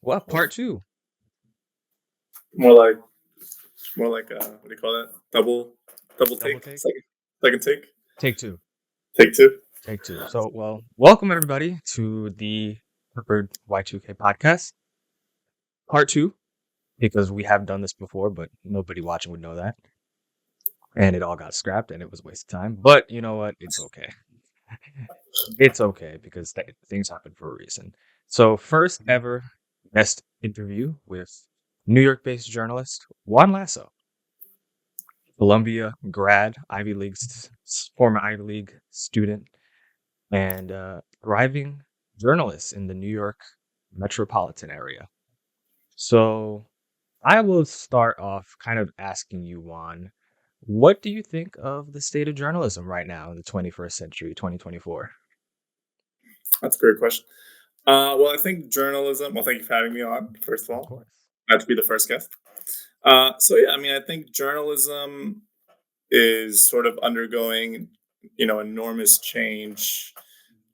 What part two? More like what do you call that? Double Double take? take. Second take? Take two. Take two? Take two. So, welcome everybody to the Preferred Y2K podcast, part two, because we have done this before, but nobody watching would know that, and it all got scrapped, and it was a waste of time. But you know what? It's okay. It's okay because things happen for a reason. So, first ever guest interview with New York-based journalist Juan Lasso. Columbia grad, former Ivy League student, and thriving journalist in the New York metropolitan area. So I will start off kind of asking you, Juan, what do you think of the state of journalism right now in the 21st century, 2024? That's a great question. Well, I think journalism. Well, thank you for having me on. First of Of all, course. glad to be the first guest. So yeah, I mean, I think journalism is sort of undergoing, enormous change.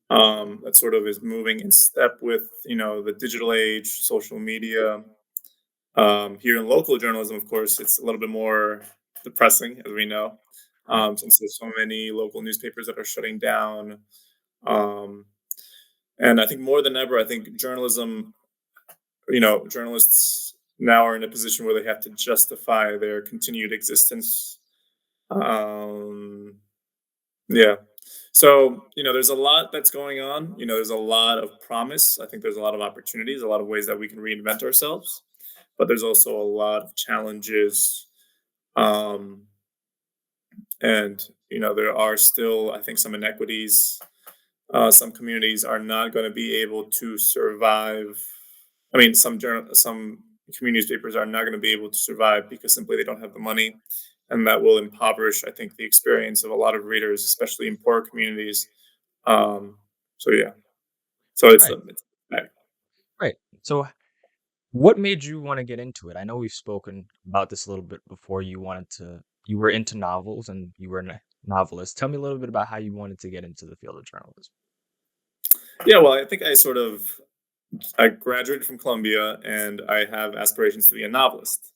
That sort of is moving in step with, the digital age, social media. Here in local journalism, of course, it's a little bit more depressing, as we know, Right. since there's so many local newspapers that are shutting down. Um, and I think more than ever, I think journalists now are in a position where they have to justify their continued existence. Um, yeah. So, there's a lot that's going on. There's a lot of promise. I think there's a lot of opportunities, a lot of ways that we can reinvent ourselves, but there's also a lot of challenges. Um, and, there are still, I think, some inequities. Some communities are not going to be able to survive. I mean, some community newspapers are not going to be able to survive because simply they don't have the money, and that will impoverish, I think, the experience of a lot of readers, especially in poor communities. Um, so yeah, so Right. it's bad. Right. So what made you want to get into it? I know we've spoken about this a little bit before. You were into novels and you were a novelist. Tell me a little bit about how you wanted to get into the field of journalism. Yeah. Well, I think I graduated from Columbia, and I have aspirations to be a novelist.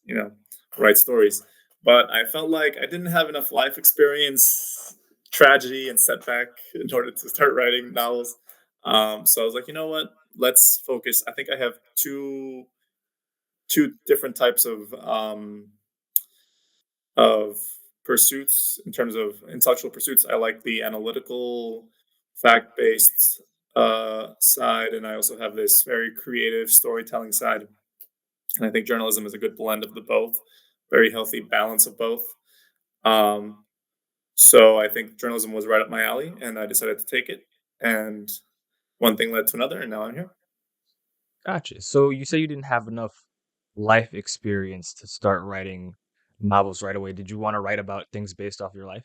Write stories, but I felt like I didn't have enough life experience, tragedy, and setback in order to start writing novels. So I was like, you know what? Let's focus. I think I have two different types of pursuits in terms of intellectual pursuits. I like the analytical, fact based side, and I also have this very creative storytelling side. And I think journalism is a good blend of the both, very healthy balance of both. Um, so I think journalism was right up my alley, and I decided to take it. And one thing led to another, and now I'm here. Gotcha. So you say you didn't have enough life experience to start writing novels right away. Did you want to write about things based off your life?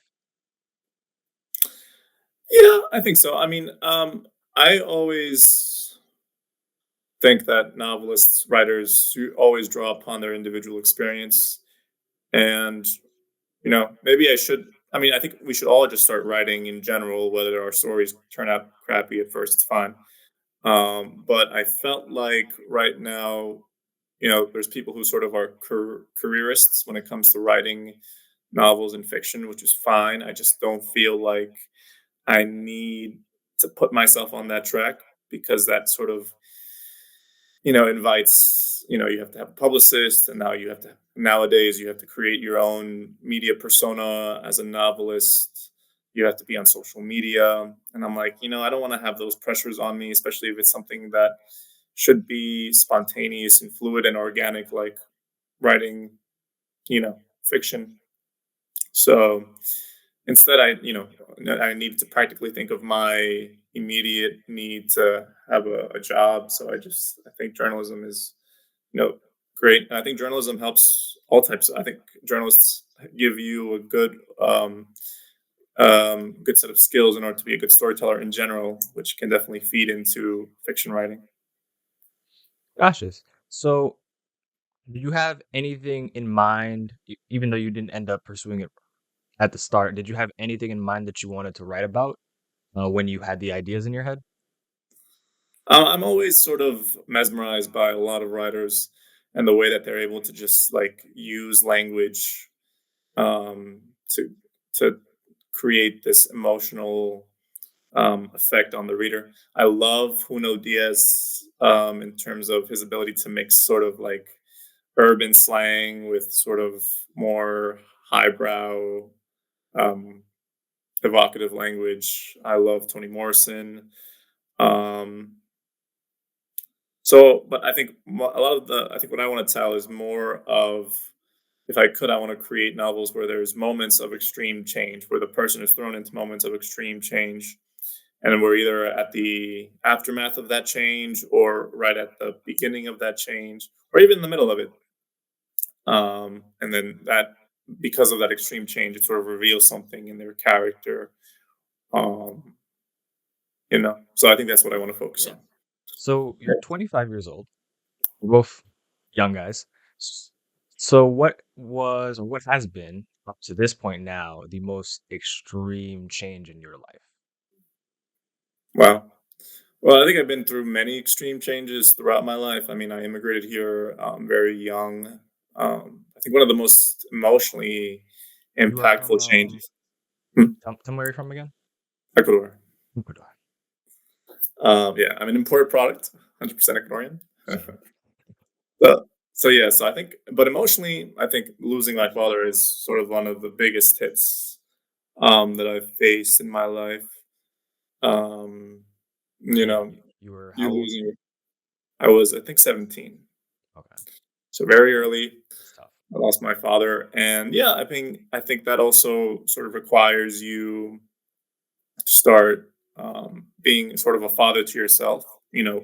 Yeah, I think so. I mean, I always think that novelists, writers, always draw upon their individual experience. And, maybe I should. I mean, I think we should all just start writing in general, whether our stories turn out crappy at first, it's fine. But I felt like right now, there's people who sort of are careerists when it comes to writing novels and fiction, which is fine. I just don't feel like I need to put myself on that track because that sort of invites, you have to have a publicist, and now nowadays you have to create your own media persona as a novelist. You have to be on social media. And I'm like, I don't want to have those pressures on me, especially if it's something that should be spontaneous and fluid and organic, like writing, fiction. So instead, I need to practically think of my immediate need to have a job. So I think journalism is, you know, great. And I think journalism helps all types. I think journalists give you a good set of skills in order to be a good storyteller in general, which can definitely feed into fiction writing. Gotcha. So do you have anything in mind, even though you didn't end up pursuing it at the start, did you have anything in mind that you wanted to write about when you had the ideas in your head? I'm always sort of mesmerized by a lot of writers and the way that they're able to just like use language um, to to create this emotional effect on the reader. I love Juno Diaz in terms of his ability to mix sort of like urban slang with sort of more highbrow, um, evocative language. I love Toni Morrison. Um, but I think a lot of I think what I want to tell is more of, if I could, I want to create novels where there's moments of extreme change, where the person is thrown into moments of extreme change. And we're either at the aftermath of that change or right at the beginning of that change or even in the middle of it. And then that, because of that extreme change, it sort of reveals something in their character. Um, so I think that's what I want to focus Yeah. on. So you're 25 years old. We're both young guys. S- So what was or what has been up to this point now the most extreme change in your life? Wow. Well, I think I've been through many extreme changes throughout my life. I mean, I immigrated here very young. I think one of the most emotionally You are from impactful changes. Hmm, tell me where you're from again? Ecuador. Ecuador. Yeah, I'm an imported product, 100% Ecuadorian. Same. so, so yeah, so I think, but emotionally, I think losing my father is sort of one of the biggest hits that I've faced in my life. Um, you Yeah, know, you were you how old? losing. I was, I think, 17, Okay, so very early. that's tough. I lost my father, and yeah, I think that also sort of requires you to start being sort of a father to yourself.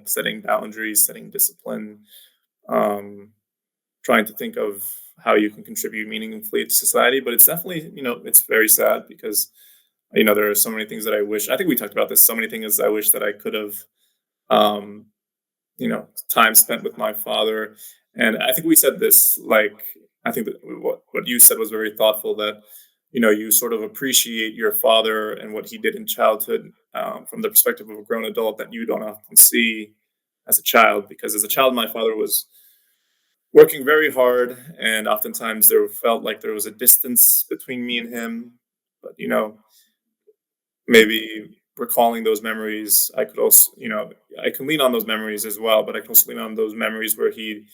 Setting boundaries, setting discipline, um, trying to think of how you can contribute meaningfully to society. But it's definitely, it's very sad because there are so many things that I wish. I think we talked about this. So many things I wish that I could have. Um, time spent with my father. And I think we said this, like, I think that what you said was very thoughtful, that, you sort of appreciate your father and what he did in childhood from the perspective of a grown adult that you don't often see as a child. Because as a Yeah, child, my father was working very hard, and oftentimes there felt like there was a distance between me and him. But, maybe recalling those memories, I could also, I can lean on those memories as well, but I can also lean on those memories where he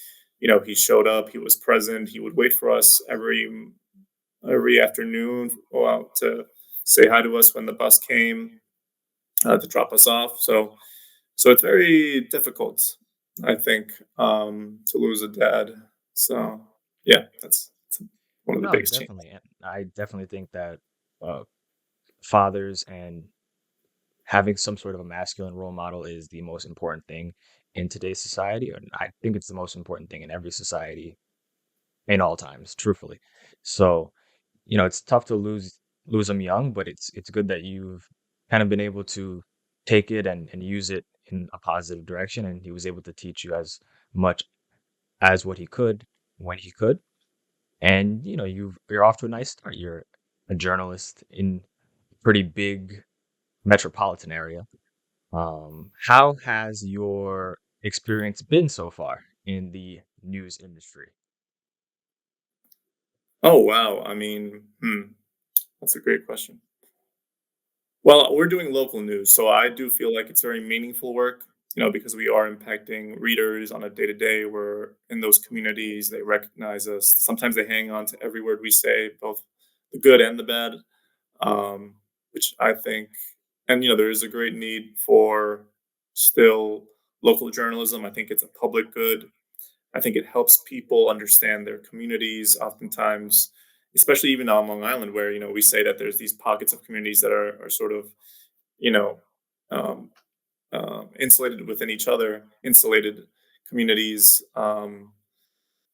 showed up, he was present, he would wait for us every afternoon, to say hi to us when the bus came, to drop us off. So it's very difficult, I think, to lose a dad. So yeah, that's one of the no, biggest changes. definitely. And I definitely think that uh, fathers and having some sort of a masculine role model is the most important thing in today's society. And I think it's the most important thing in every society in all times, truthfully. So, it's tough to lose them young, but it's good that you've kind of been able to take it and use it in a positive direction. And he was able to teach you as much as what he could when he could. And you're off to a nice start. You're a journalist in a pretty big metropolitan area. How has your experience been so far in the news industry? Oh wow, I mean, that's a great question. Well, we're doing local news, so I do feel like it's very meaningful work, because we are impacting readers on a day to day. We're in those communities, they recognize us. Sometimes they hang on to every word we say, both the good and the bad, um, which I think, and there is a great need for still local journalism. I think it's a public good. I think it helps people understand their communities. Oftentimes, especially even on Long Island, where we say that there's these pockets of communities that are sort of you know um, insulated within each other, insulated communities.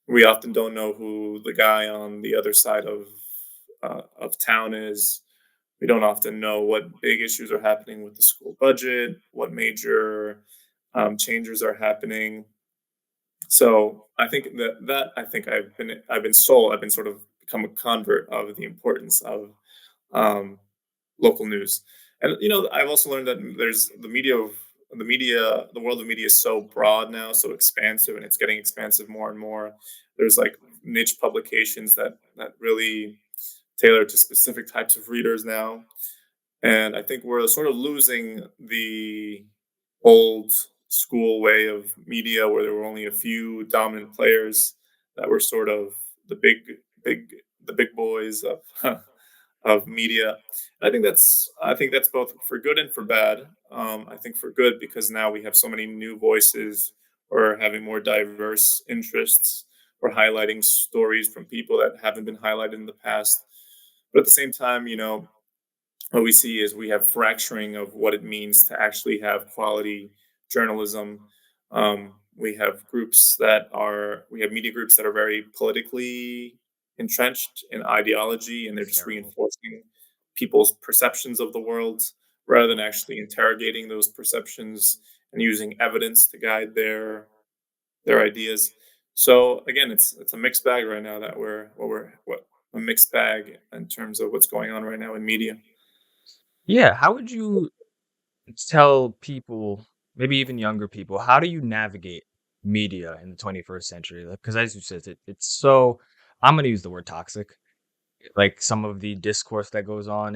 We often don't know who the guy on the other side of town is. We don't often know what big issues are happening with the school budget, what major changes are happening. So I think that I think I've been sort of become a convert of the importance of um, local news. And I've also learned that there's the media. the world of media is so broad now, so expansive, and it's getting expansive more and more. There's like niche publications that really tailor to specific types of readers now. And I think we're sort of losing the old school way of media where there were only a few dominant players that were sort of the big the big boys of of media. I think that's both for good and for bad. I think for good because now we have so many new voices. We're having more diverse interests. We're highlighting stories from people that haven't been highlighted in the past. But at the same time, what we see is we have fracturing of what it means to actually have quality journalism. We have media groups that are very politically entrenched in ideology, and they're It's just terrible. reinforcing people's perceptions of the world rather than actually interrogating those perceptions and using evidence to guide their ideas. So again, it's a mixed bag right now that we're a mixed bag in terms of what's going on right now in media. Yeah, how would you tell people, maybe even younger people, how do you navigate media in the 21st century? Because as you said, it's so, I'm going to use the word toxic. Like some of the discourse that goes on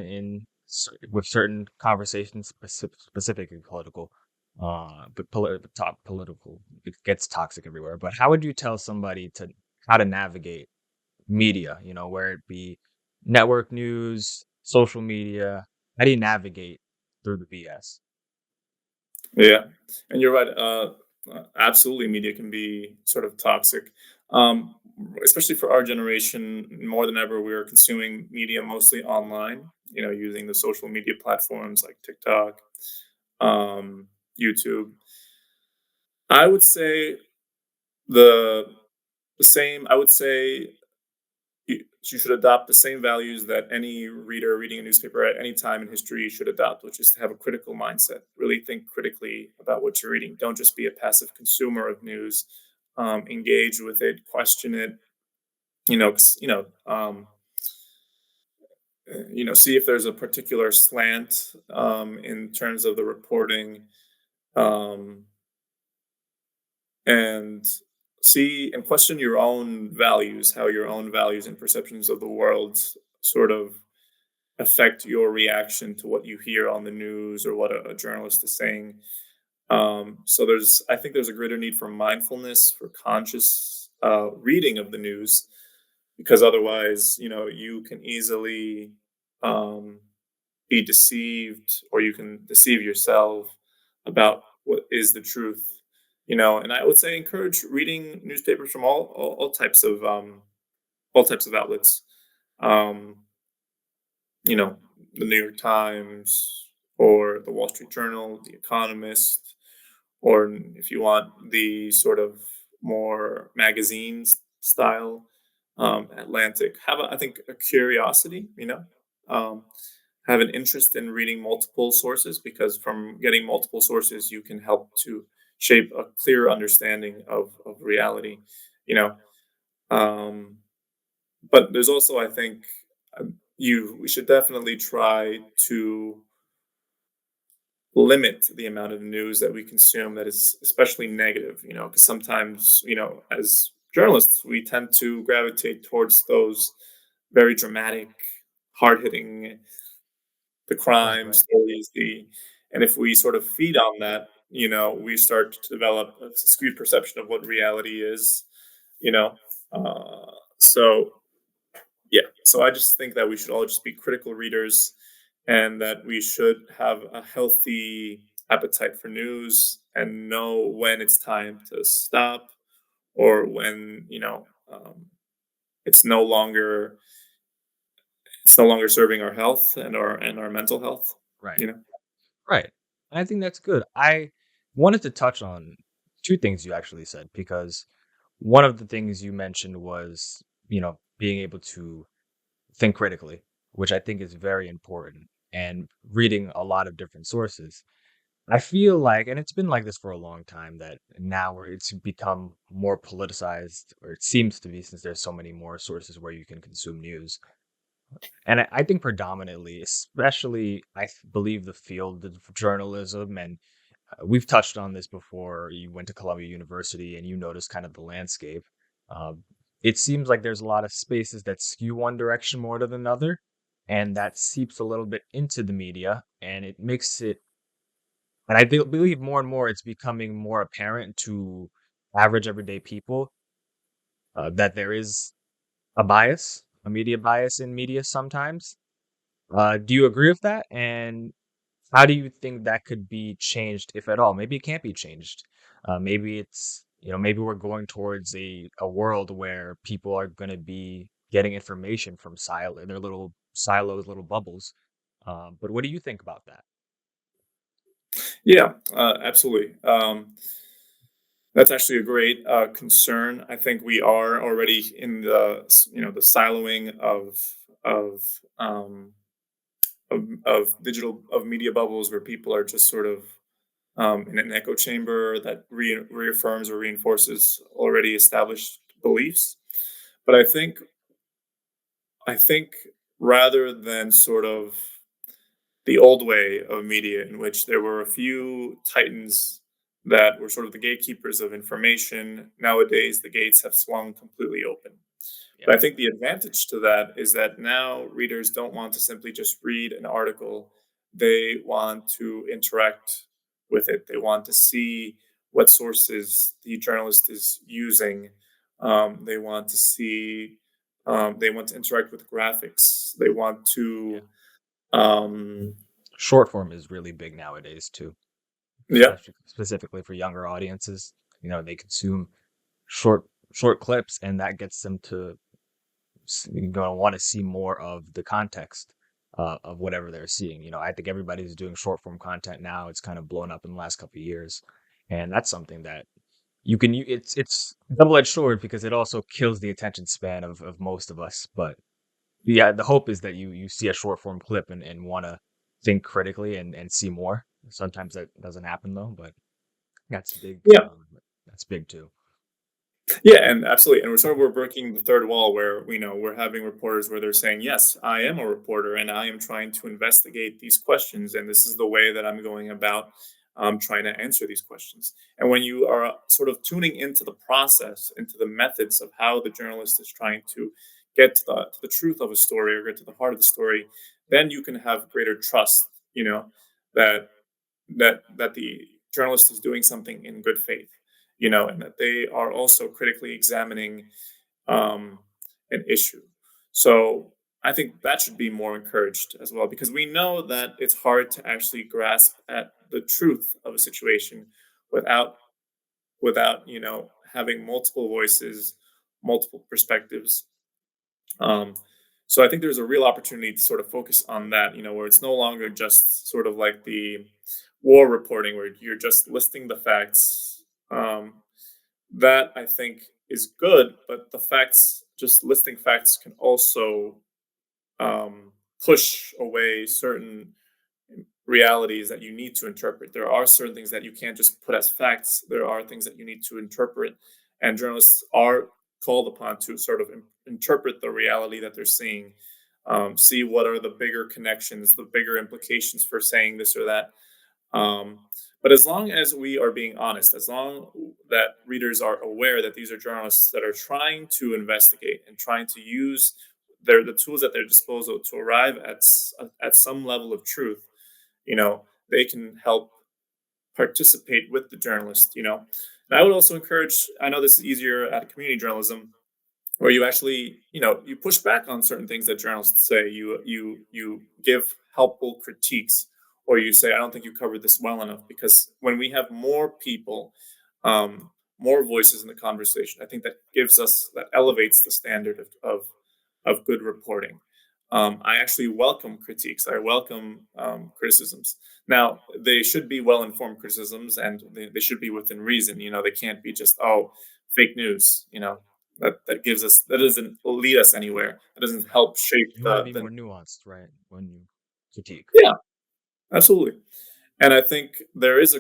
with certain conversations, specifically political, top political, it gets toxic everywhere. But how would you tell somebody to how to navigate media? Where it be network news, social media. How do you navigate through the BS? Yeah, and you're right. Absolutely, media can be sort of toxic, um, especially for our generation. More than ever, we are consuming media mostly online. Using the social media platforms like TikTok, um, YouTube. I would say the the same. I would say you should adopt the same values that any reader reading a newspaper at any time in history should adopt, which is to have a critical mindset. Really think critically about what you're reading. Don't just be a passive consumer of news. Engage with it, question it. You know, s- you know, see if there's a particular slant in terms of the reporting, um, and see and question your own values, how your own values and perceptions of the world sort of affect your reaction to what you hear on the news or what a journalist is saying. So I think there's a greater need for mindfulness, for conscious reading of the news, because otherwise, you can easily um, be deceived, or you can deceive yourself about what is the truth. And I would say encourage reading newspapers from all types of outlets. Um, you know, the New York Times or the Wall Street Journal, The Economist, or if you want the sort of more magazines style, Atlantic. I think, a curiosity, um, have an interest in reading multiple sources because from getting multiple sources, you can help to shape a clear understanding of reality, you know. Um, but there's also, I think, we should definitely try to limit the amount of news that we consume that is especially negative, because sometimes, as journalists, we tend to gravitate towards those very dramatic, hard hitting, the Right, crime right. stories, and if we sort of feed on that, we start to develop a skewed perception of what reality is, you know. So yeah, so I just think that we should all just be critical readers and that we should have a healthy appetite for news and know when it's time to stop or when, it's no longer serving our health and our mental health, Right. you know. Right. And I think that's good. I wanted to touch on two things you actually said because one of the things you mentioned was, being able to think critically, which I think is very important, and reading a lot of different sources. I feel like, and it's been like this for a long time, that now where it's become more politicized, or it seems to be, since there's so many more sources where you can consume news. And I think predominantly, especially, believe the field of journalism and we've touched on this before. You went to Columbia University and you noticed kind of the landscape. Um, it seems like there's a lot of spaces that skew one direction more than another, and that seeps a little bit into the media, and it makes it. And believe more and more it's becoming more apparent to average everyday people that there is a bias, a media bias in media sometimes. Do you agree with that? And how do you think that could be changed, if at all? Maybe it can't be changed. Maybe it's, maybe we're going towards a world where people are going to be getting information from their little silos, little bubbles. But what do you think about that? Yeah, absolutely. That's actually a great concern. I think we are already in the siloing of um, of digital of media bubbles where people are just sort of in an echo chamber that reaffirms or reinforces already established beliefs. But I think rather than sort of the old way of media in which there were a few titans that were sort of the gatekeepers of information. Nowadays, the gates have swung completely open. Yeah, But I think the advantage to that is that now readers don't want to simply just read an article. They want to interact with it. They want to see what sources the journalist is using. They want to see, they want to interact with graphics. They want yeah. to, um, Short form is really big nowadays too, yeah, especially specifically for younger audiences. They consume short short clips, and that gets them to you're going to want to see more of the context of whatever they're seeing. I think everybody's doing short form content now. It's kind of blown up in the last couple of years, and that's something that it's double edged sword because it also kills the attention span of most of us. But yeah, the hope is that you see a short form clip and want to think critically and see more. Sometimes that doesn't happen though, but that's big. yeah. That's big too. Yeah, and absolutely. And we're breaking the third wall where we know we're having reporters where they're saying, "Yes, I am a reporter, and I am trying to investigate these questions, and this is the way that I'm going about trying to answer these questions." And when you are sort of tuning into the process, into the methods of how the journalist is trying to get to the truth of a story or get to the heart of the story, then you can have greater trust. That that the journalist is doing something in good faith, and that they are also critically examining um, an issue. So I think that should be more encouraged as well, because we know that it's hard to actually grasp at the truth of a situation without having multiple voices, multiple perspectives. um, so I think there's a real opportunity to sort of focus on that, where it's no longer just sort of like the war reporting where you're just listing the facts. That I think is good, but the facts, just listing facts, can also push away certain realities that you need to interpret. There are certain things that you can't just put as facts. There are things that you need to interpret, and journalists are called upon to sort of interpret the reality that they're seeing, see what are the bigger connections, the bigger implications for saying this or that. Um, but as long as we are being honest, as long that readers are aware that these are journalists that are trying to investigate and trying to use the tools at their disposal to arrive at some level of truth, they can help participate with the journalist. And I would also encourage. I know this is easier at community journalism, where you actually you push back on certain things that journalists say. You give helpful critiques, or you say, I don't think you covered this well enough. Because when we have more people, more voices in the conversation, I think that elevates the standard of good reporting. I actually welcome critiques. I welcome criticisms. Now, they should be well informed criticisms, and they should be within reason. They can't be just, oh, fake news. That doesn't lead us anywhere. That doesn't help shape You want to the be the more nuanced, right? When you critique. Yeah, absolutely. And I think there's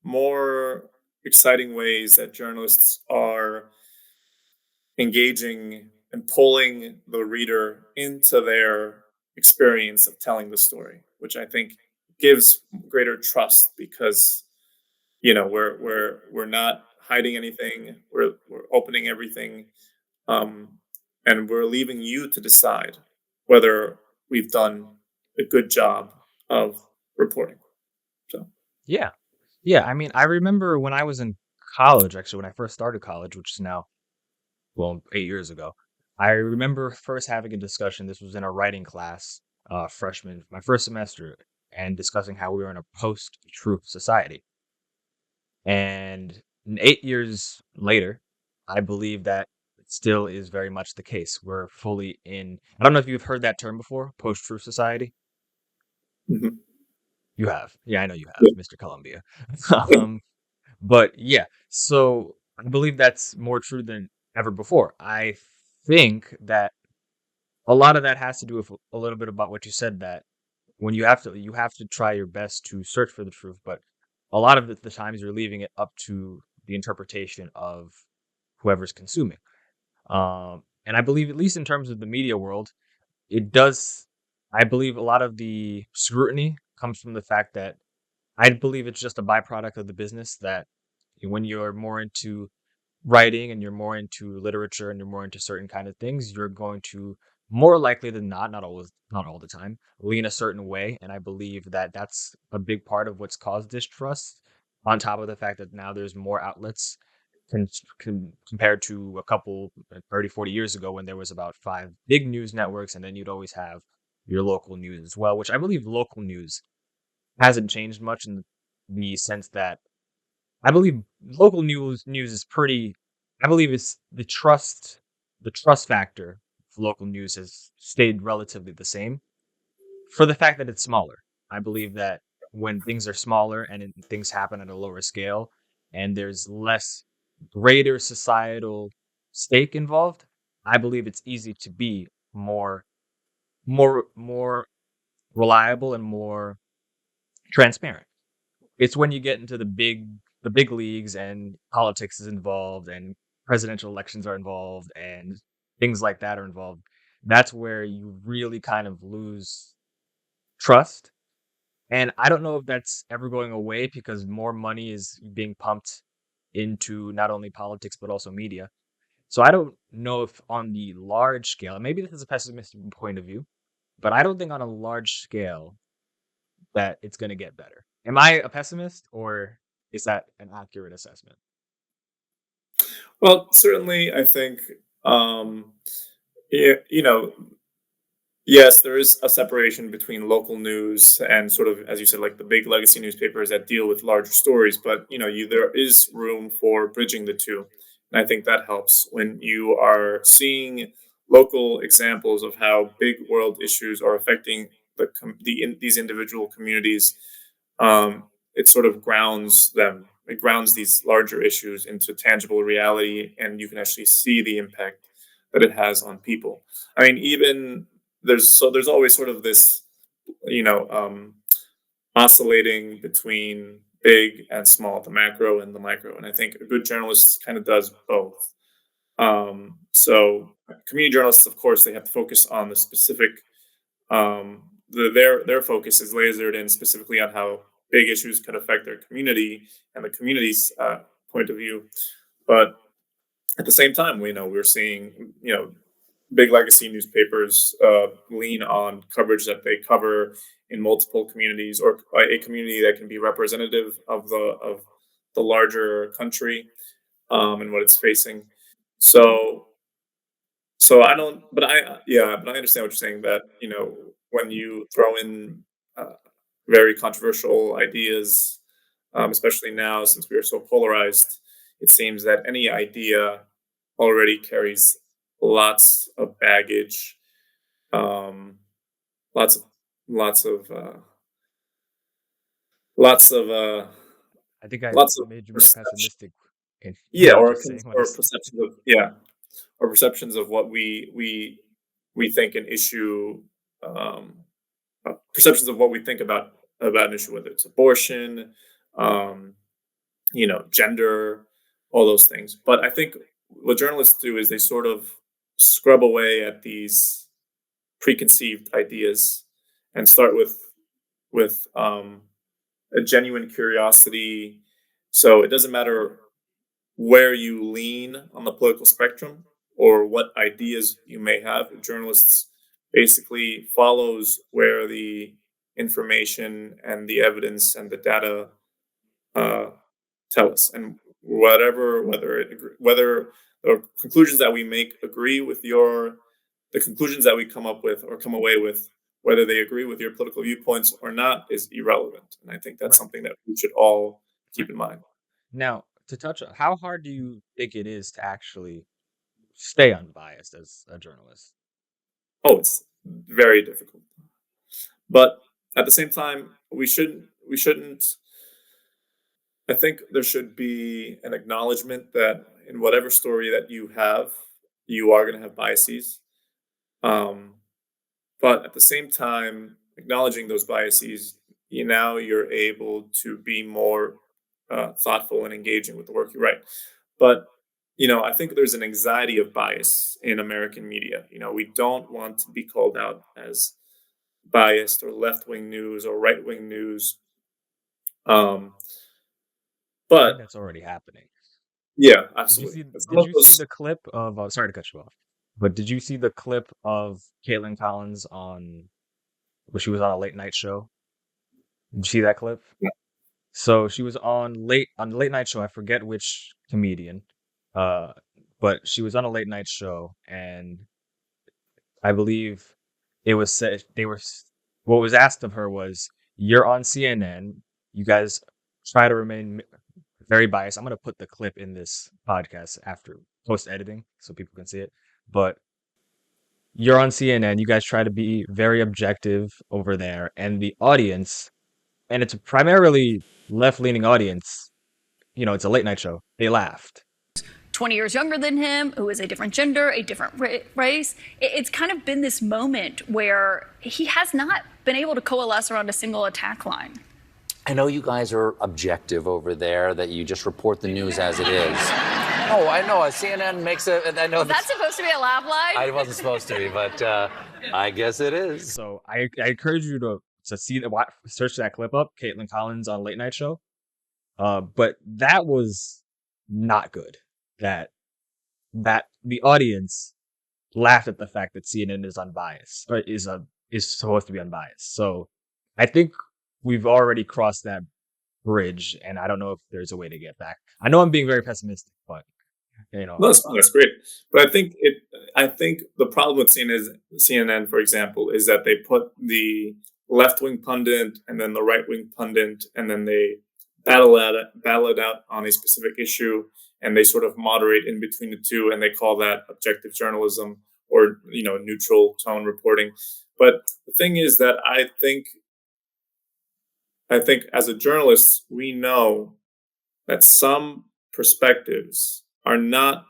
more exciting ways that journalists are engaging and pulling the reader into their experience of telling the story, which I think gives greater trust because we're not hiding anything. We're opening everything, um, and we're leaving you to decide whether we've done a good job of reporting. So, Yeah. Yeah. I mean, I remember when I was in college, actually, when I first started college, which is now, well, 8 years ago, I remember first having a discussion. This was in a writing class, freshman, my first semester, and discussing how we were in a post truth society. And 8 years later, I believe that it still is very much the case. We're fully in, I don't know if you've heard that term before, post truth society. mhm. You have. Yeah, I know you have, Yeah. Mr. Columbia. um, but yeah, so I believe that's more true than ever before. I think that a lot of that has to do with a little bit about what you said, that when you have to try your best to search for the truth, but a lot of the times you're leaving it up to the interpretation of whoever's consuming. And I believe, at least in terms of the media world, it does. I believe a lot of the scrutiny comes from the fact that I believe it's just a byproduct of the business, that when you're more into writing and you're more into literature and you're more into certain kind of things, you're going to more likely than not always, not all the time, lean a certain way. And I believe that that's a big part of what's caused distrust, on top of the fact that now there's more outlets compared to a couple 30, 40 years ago, when there was about five big news networks, and then you'd always have your local news as well, which I believe local news hasn't changed much, in the sense that I believe local news is pretty. I believe it's the trust factor for local news has stayed relatively the same, for the fact that it's smaller. I believe that when things are smaller and things happen at a lower scale, and there's less greater societal stake involved, I believe it's easy to be more reliable and more transparent. It's when you get into the big leagues and politics is involved and presidential elections are involved and things like that are involved. That's where you really kind of lose trust. And I don't know if that's ever going away, because more money is being pumped into not only politics but also media. So I don't know if on the large scale, and maybe this is a pessimistic point of view, but I don't think on a large scale that it's going to get better. Am I a pessimist, or is that an accurate assessment? Well, certainly, I think, um, yeah, yes, there is a separation between local news and sort of, as you said, like the big legacy newspapers that deal with larger stories. But there is room for bridging the two, and I think that helps when you are seeing local examples of how big world issues are affecting these individual communities. It sort of grounds them. It grounds these larger issues into tangible reality, and you can actually see the impact that it has on people. I mean, even there's always sort of this, you know, um, oscillating between big and small, the macro and the micro, and I think a good journalist kind of does both. So community journalists, of course, they have to focus on the specific. Their focus is lasered in specifically on how big issues could affect their community and the community's point of view. But at the same time, we know we're seeing big legacy newspapers lean on coverage that they cover in multiple communities, or a community that can be representative of the larger country, and what it's facing. So I don't, but yeah, but I understand what you're saying, that when you throw in uh, very controversial ideas, especially now since we are so polarized, it seems that any idea already carries lots of baggage, um, lots of lots of lots of I think I lots of made you more perception. pessimistic in Yeah, what you're saying when I said. or perceptions of what we think an issue, um, perceptions of what we think about an issue, whether it's abortion, um, gender, all those things. But I think what journalists do is they sort of scrub away at these preconceived ideas and start with a genuine curiosity. So it doesn't matter where you lean on the political spectrum or what ideas you may have. Journalists basically follows where the information and the evidence and the data uh, tell us, and whether the conclusions that we make agree with the conclusions that we come up with or come away with, whether they agree with your political viewpoints or not, is irrelevant. And I think that's Right. something that we should all Right. keep in mind. Now, to touch on how hard do you think it is to actually stay unbiased as a journalist? Oh, it's very difficult, but at the same time, we shouldn't. I think there should be an acknowledgement that in whatever story that you have, you are going to have biases. Um, but at the same time, acknowledging those biases, you're able to be more thoughtful and engaging with the work you write. But I think there's an anxiety of bias in American media. We don't want to be called out as biased or left wing news or right wing news. Um, I think but that's already happening. yeah, Did you absolutely. see And some did of you see those, the clip of sorry to cut you off, but did you see the clip of Caitlin Collins on when she was on a late night show? Did you see that clip? So she was on a late night show. I forget which comedian, uh, but she was on a late night show, and I believe it was said what was asked of her was, "You're on CNN. You guys try to remain very biased." I'm gonna put the clip in this podcast after post editing so people can see it. But you're on CNN. You guys try to be very objective over there, and the audience, and it's a primarily left leaning audience. It's a late night show. They laughed. 20 years younger than him, who is a different gender, a different race. It's kind of been this moment where he has not been able to coalesce around a single attack line. I know you guys are objective over there, that you just report the news as it is. Oh, I know. CNN makes a. I know. Was that supposed to be a laugh line? I wasn't supposed to be, but I guess it is. So I encourage you to see search that clip up. Caitlin Collins on late night show. But that was not good. That the audience laughed at the fact that CNN is unbiased or is supposed to be unbiased. So I think we've already crossed that bridge, and I don't know if there's a way to get back. I know I'm being very pessimistic, but no, that's fine. That's great. But I think the problem with CNN, for example, is that they put the left wing pundit and then the right wing pundit, and then they battle it out on a specific issue, and they sort of moderate in between the two, and they call that objective journalism or neutral tone reporting. But the thing is that I think as a journalist, we know that some perspectives are not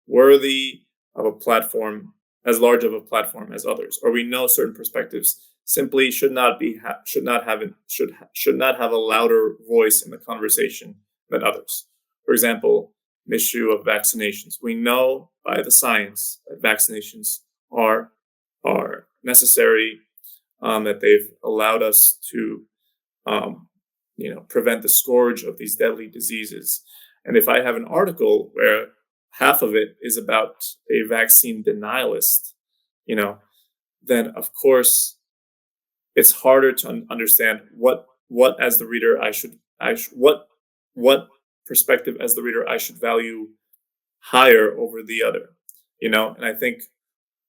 worthy of a platform as large of a platform as others, or we know certain perspectives simply should not have a louder voice in the conversation than others. For example, an issue of vaccinations. We know by the science that vaccinations are are necessary, that they've allowed us to um, prevent the scourge of these deadly diseases. And if I have an article where half of it is about a vaccine denialist, you know, then of course it's harder to understand what as the reader what perspective as the reader I should value higher over the other. And I think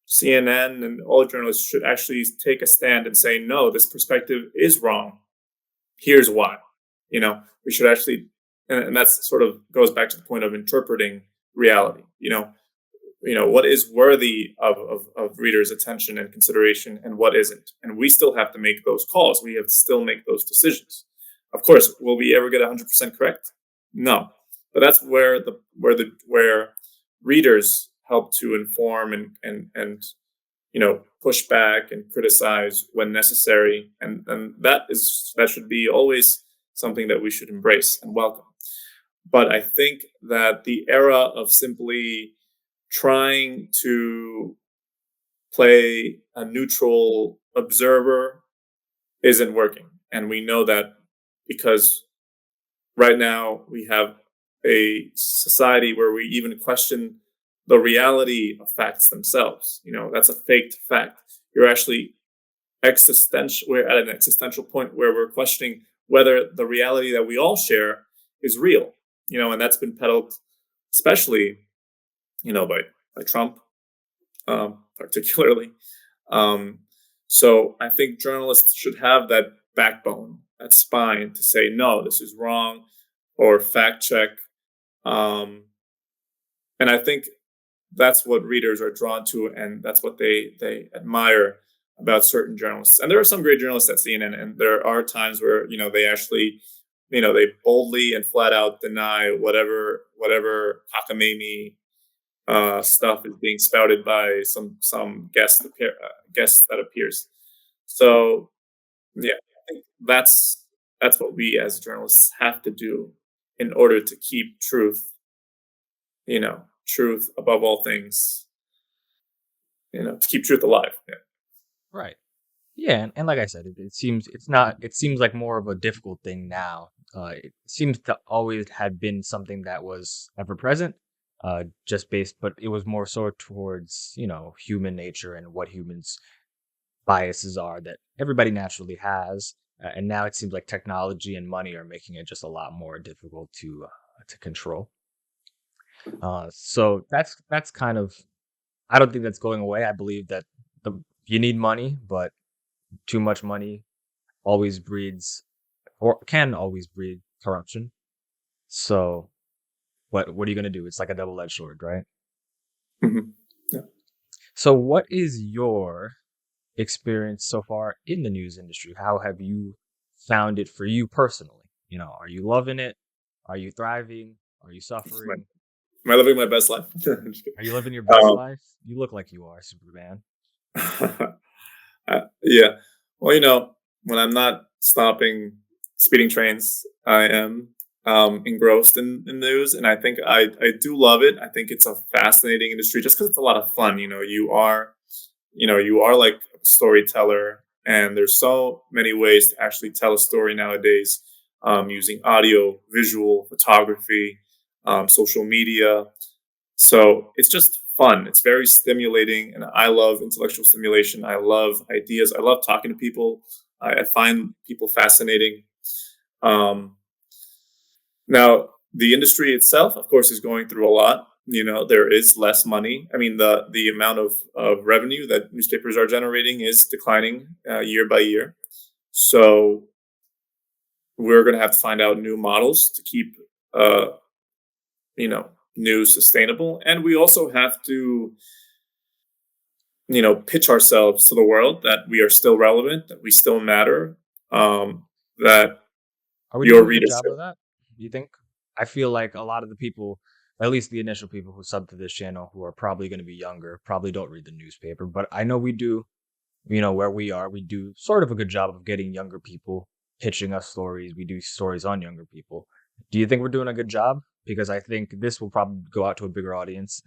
CNN and all journalists should actually take a stand and say, no, this perspective is wrong. Here's why. We should actually, and that's sort of goes back to the point of interpreting reality. What is worthy of readers' attention and consideration, and what isn't. And we still have to make those calls. We have to still make those decisions. Of course, will we ever get 100% correct? No, but that's where readers help to inform and push back and criticize when necessary, and that should be always something that we should embrace and welcome. But I think that the era of simply trying to play a neutral observer isn't working. And we know that because right now we have a society where we even question the reality of facts themselves. That's a faked fact. You're actually existential. We're at an existential point where we're questioning whether the reality that we all share is real. And that's been peddled, especially by Trump, particularly. Um, so I think journalists should have that backbone, that spine to say, no, this is wrong, or fact check. And I think that's what readers are drawn to, and that's what they admire about certain journalists. And there are some great journalists at CNN, and there are times where they actually they boldly and flat out deny whatever cockamamie stuff is being spouted by some guest that appears. So yeah, I think that's what we as journalists have to do in order to keep truth above all things, to keep truth alive. Yeah. Right. Yeah, and like I said, it seems like more of a difficult thing now. It seems to always had been something that was ever present, but it was more so towards, human nature and what humans' biases are that everybody naturally has. And now it seems like technology and money are making it just a lot more difficult to control. So that's kind of, I don't think that's going away. I believe that you need money, but too much money always breeds or can always breed corruption. So what are you going to do? It's like a double-edged sword, right? Mhm. Yeah. So what is your experience so far in the news industry? How have you found it for you personally? Are you loving it? Are you thriving? Are you suffering? Am I living my best life? I'm just kidding. Are you living your best life? You look like you are, Superman. Yeah. Well, when I'm not stopping speeding trains, I am engrossed in news, and I think I do love it. I think it's a fascinating industry just because it's a lot of fun. You are like a storyteller, and there's so many ways to actually tell a story nowadays, using audio, visual, photography, social media. So it's just fun. It's very stimulating, and I love intellectual stimulation. I love ideas. I love talking to people. I find people fascinating. Um, Now, the industry itself, of course, is going through a lot. There is less money. I mean, the amount of revenue that newspapers are generating is declining year by year. So we're going to have to find out new models to keep, uh, news sustainable, and we also have to, pitch ourselves to the world that we are still relevant, that we still matter, that Are we your doing a good job readership. of that? Do you think? I feel like a lot of the people, at least the initial people who sub to this channel, who are probably going to be younger, probably don't read the newspaper. But I know we do, where we are, we do sort of a good job of getting younger people pitching us stories. We do stories on younger people. Do you think we're doing a good job? Because I think this will probably go out to a bigger audience.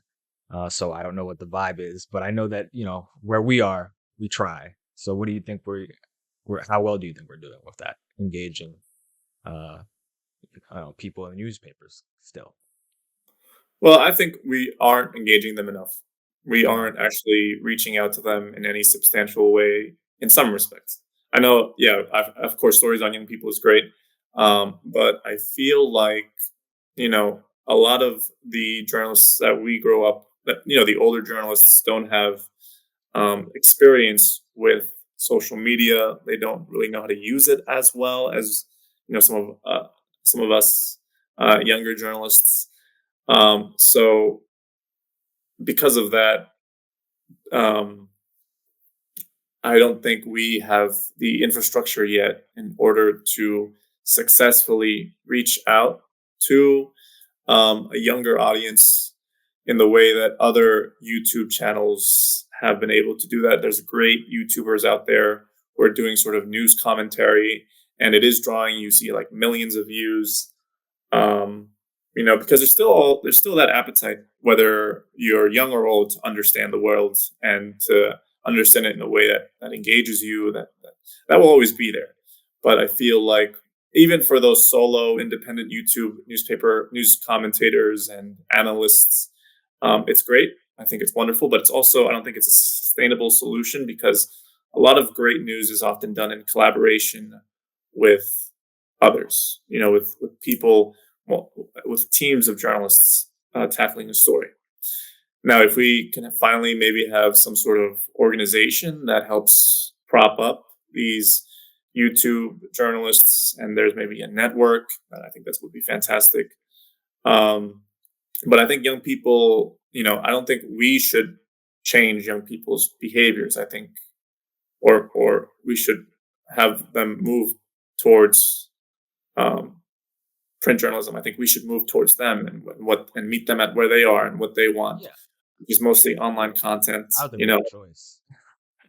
So I don't know what the vibe is, but I know that, where we are, we try. So what do you think how well do you think we're doing with that? Engaging uh, I don't know, people in the newspapers still. Well, I think we aren't engaging them enough. We Yeah. aren't actually reaching out to them in any substantial way in some respects. I know, yeah, of course, stories on young people is great. But I feel like, a lot of the journalists that we grow up, the older journalists don't have experience with social media. They don't really know how to use it as well as, some of us younger journalists. So because of that, um, I don't think we have the infrastructure yet in order to successfully reach out to a younger audience in the way that other YouTube channels have been able to do that. There's great YouTubers out there who are doing sort of news commentary, and it is drawing, you see, like millions of views. um, because there's still that appetite, whether you're young or old, to understand the world and to understand it in a way that engages you. That will always be there, but I feel like even for those solo independent YouTube newspaper news commentators and analysts, it's great. I think it's wonderful, but it's also, I don't think it's a sustainable solution, because a lot of great news is often done in collaboration with others, with people, well, with teams of journalists tackling a story. Now, if we can finally maybe have some sort of organization that helps prop up these YouTube journalists, and there's maybe a network, I think that would be fantastic. Um, but I think young people, I don't think we should change young people's behaviors. I think, or we should have them move towards um, print journalism. I think we should move towards them and meet them at where they are and what they want, Yeah. which is mostly online content. I don't think we have a choice.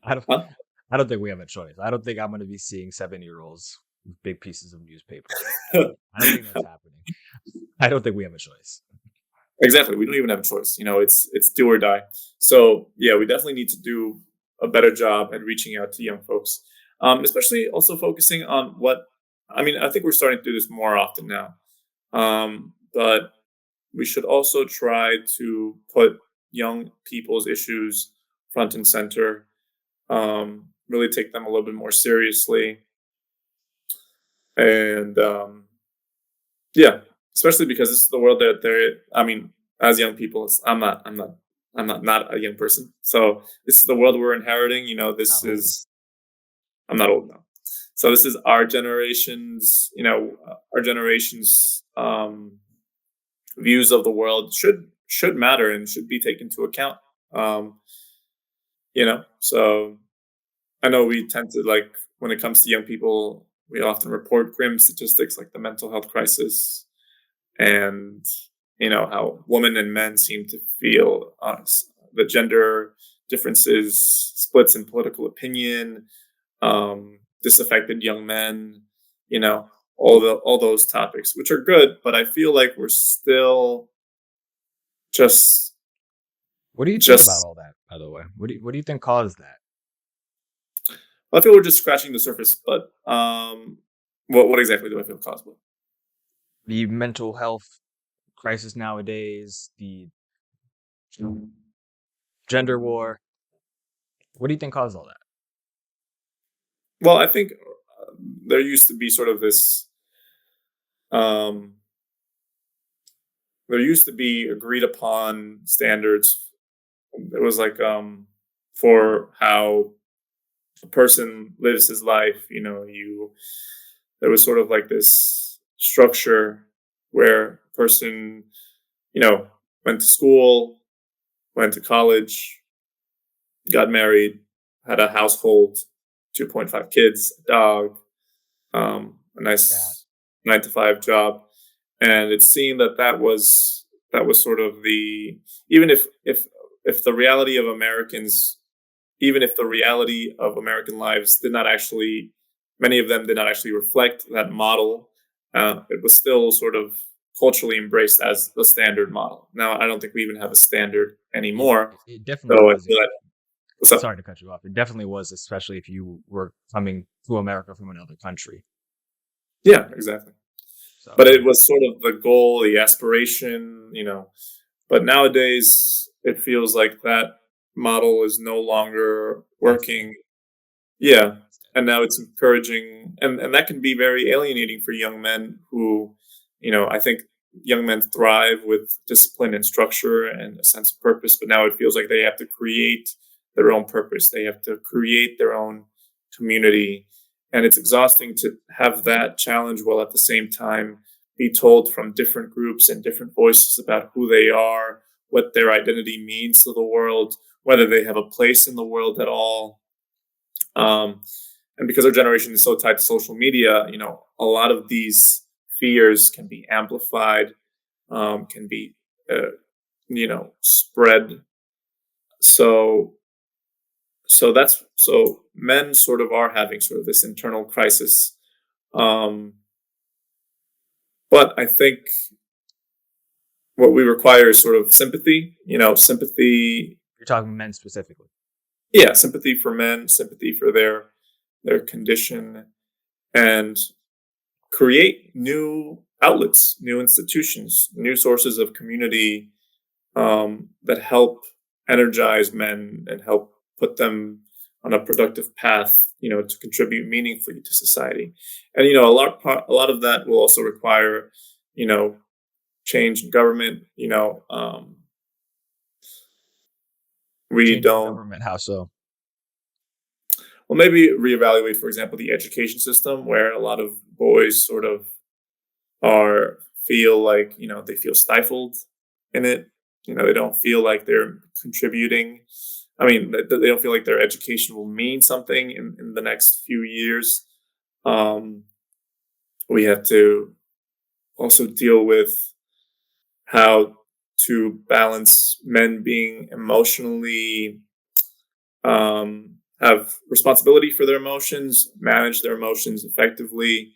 Huh? I don't think we have a choice. I don't think I'm going to be seeing 7-year-olds with big pieces of newspaper. I don't think that's happening. I don't think we have a choice. Exactly. We don't even have a choice. It's do or die. So yeah, we definitely need to do a better job at reaching out to young folks, especially also focusing on I think we're starting to do this more often now, but we should also try to put young people's issues front and center, really take them a little bit more seriously. And yeah, especially because this is the world that as young people, I'm not a young person. So this is the world we're inheriting. I'm not old now. So this is our generation's, views of the world should matter and should be taken into account. So I know we tend to, like, when it comes to young people, we often report grim statistics like the mental health crisis, and how women and men seem to feel the gender differences, splits in political opinion, disaffected young men, all those topics, which are good, but I feel like we're still just What do you think just about all that, by the way? What do you think caused that? I feel we're just scratching the surface, but what exactly do I feel caused with? The mental health crisis nowadays, the gender war. What do you think caused all that? Well, I think there used to be sort of this. There used to be agreed upon standards. It was like for how a person lives his life. There was sort of like this structure where a person, went to school, went to college, got married, had a household, 2.5 kids, a dog, a nice 9 to 5 job, and it seemed that was sort of the, even if the reality of Americans, even if the reality of American lives did not actually, many of them did not actually reflect that model. It was still sort of culturally embraced as the standard model. Now, I don't think we even have a standard anymore. It definitely So I was. feel like, what's up? Sorry to cut you off. It definitely was, especially if you were coming to America from another country. Yeah, exactly. So, But it was sort of the goal, the aspiration, But nowadays, it feels like that model is no longer working. Yeah. And now it's encouraging, and that can be very alienating for young men who, I think young men thrive with discipline and structure and a sense of purpose, but now it feels like they have to create their own purpose. They have to create their own community. And it's exhausting to have that challenge while at the same time be told from different groups and different voices about who they are, what their identity means to the world, whether they have a place in the world at all. And because our generation is so tied to social media, a lot of these fears can be amplified, can be, spread. So men sort of are having sort of this internal crisis. But I think what we require is sort of sympathy, sympathy. you're talking men specifically. Yeah, sympathy for men, sympathy for their condition, and create new outlets, new institutions, new sources of community that help energize men and help put them on a productive path, to contribute meaningfully to society. And a lot of that will also require, you know, change in government. We Change in don't government, how so? Well, maybe reevaluate, for example, the education system, where a lot of boys sort of are feel like they feel stifled in it. They don't feel like they're contributing. I mean, they don't feel like their education will mean something in the next few years. Um, we have to also deal with how to balance men being emotionally have responsibility for their emotions, manage their emotions effectively,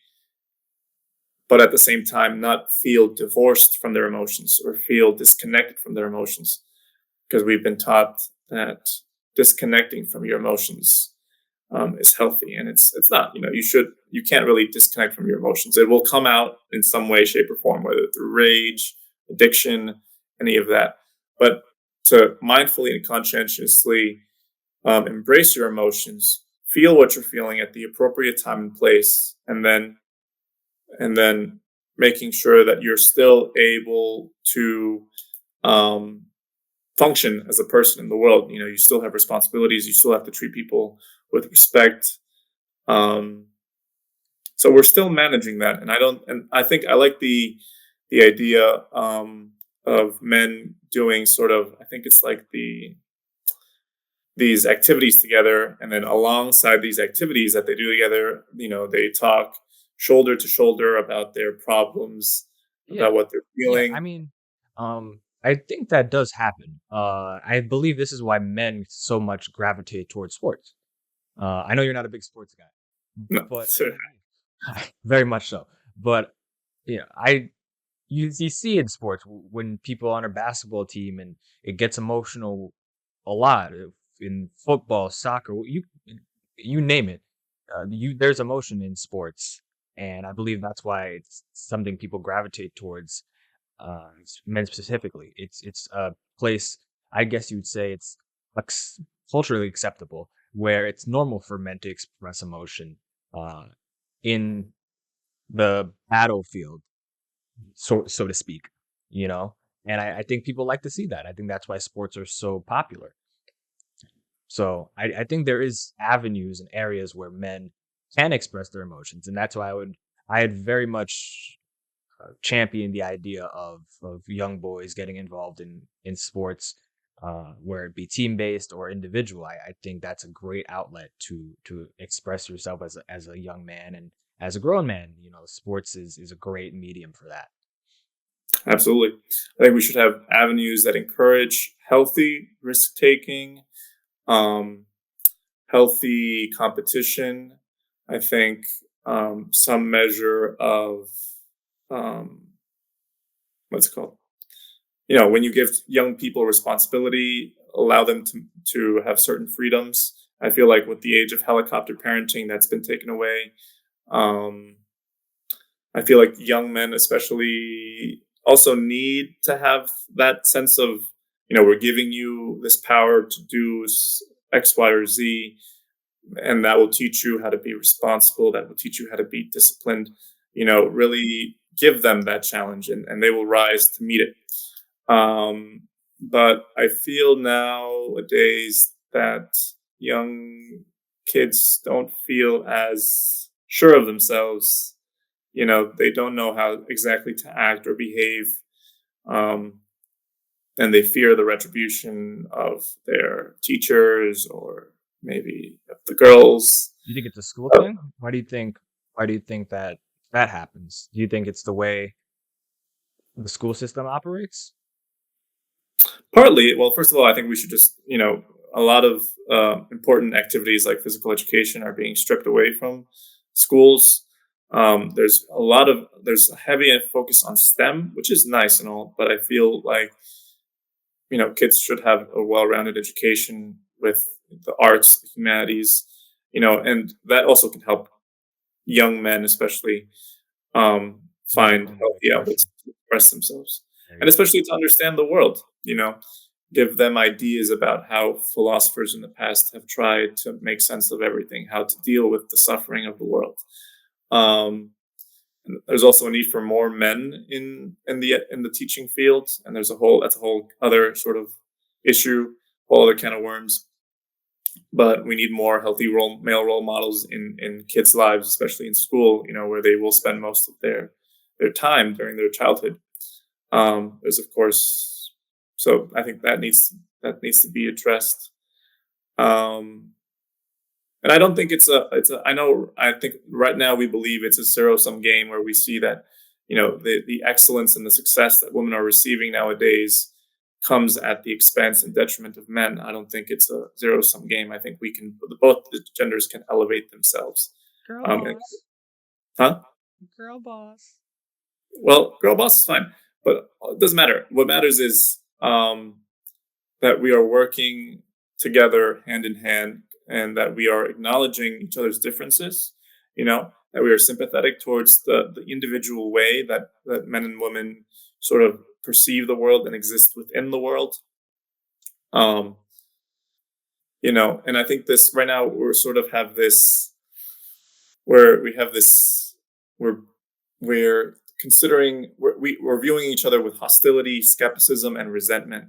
but at the same time not feel divorced from their emotions or feel disconnected from their emotions, because we've been taught that disconnecting from your emotions is healthy, and it's not. You can't really disconnect from your emotions. It will come out in some way, shape, or form, whether through rage, addiction, any of that. But to mindfully and conscientiously embrace your emotions, feel what you're feeling at the appropriate time and place, and then making sure that you're still able to um, function as a person in the world. You still have responsibilities. You still have to treat people with respect. Um, so we're still managing that, and I think I like the idea of men doing sort of. I think it's like these activities together, and then alongside these activities that they do together, they talk shoulder to shoulder about their problems, Yeah. about what they're Yeah, I feeling. mean, I think that does happen. I believe this is why men so much gravitate towards sports. I know you're not a big sports guy, No, but very much so. But yeah, you see in sports when people on a basketball team and it gets emotional a lot in football, soccer, you name it. There's emotion in sports, and I believe that's why it's something people gravitate towards. Men specifically, it's a place. I guess you would say it's ex- culturally acceptable, where it's normal for men to express emotion uh, in the battlefield, so to speak. You know, and I think people like to see that. I think that's why sports are so popular. So I think there is avenues and areas where men can express their emotions, and that's why I had very much championed the idea of young boys getting involved in sports, where it be team based or individual. I think that's a great outlet to express yourself as a young man and as a grown man. Sports is a great medium for that. absolutely. I think we should have avenues that encourage healthy risk taking, um, healthy competition. I think some measure of um, what's it called? When you give young people responsibility, allow them to have certain freedoms. I feel like with the age of helicopter parenting, that's been taken away. Um, I feel like young men, especially, also need to have that sense of, we're giving you this power to do X, Y, or Z, and that will teach you how to be responsible. That will teach you how to be disciplined. Really give them that challenge, and they will rise to meet it. But I feel nowadays that young kids don't feel as sure of themselves. They don't know how exactly to act or behave, um, and they fear the retribution of their teachers or maybe of the girls. Do you think it's a school Uh, thing? Why do you think that happens? Do you think it's the way the school system operates? Partly, well, first of all, I think we should just, a lot of important activities like physical education are being stripped away from schools. There's a heavy focus on STEM, which is nice and all, but I feel like, kids should have a well-rounded education with the arts, the humanities, and that also can help, young men, especially, find Form of healthy outlets expression. to express themselves, There and you go. especially to understand the world. Give them ideas about how philosophers in the past have tried to make sense of everything, how to deal with the suffering of the world. Um, and there's also a need for more men in the teaching field, and that's a whole other sort of issue, whole other can of worms. But we need more healthy male role models in kids' lives, especially in school, where they will spend most of their time during their childhood. There's of course, so I think that needs to be addressed. Um, and I don't think I think right now we believe it's a zero sum game where we see that, the excellence and the success that women are receiving nowadays comes at the expense and detriment of men. I don't think it's a zero sum game. I think both the genders can elevate themselves. Girl And, boss. huh? Girl boss. Well, girl boss is fine, but it doesn't matter. What matters is, that we are working together hand in hand, and that we are acknowledging each other's differences, that we are sympathetic towards the individual way that men and women sort of perceive the world and exist within the world. Um, and I think this right now we're sort of have this where we have this we're we're considering we're viewing each other with hostility, skepticism, and resentment.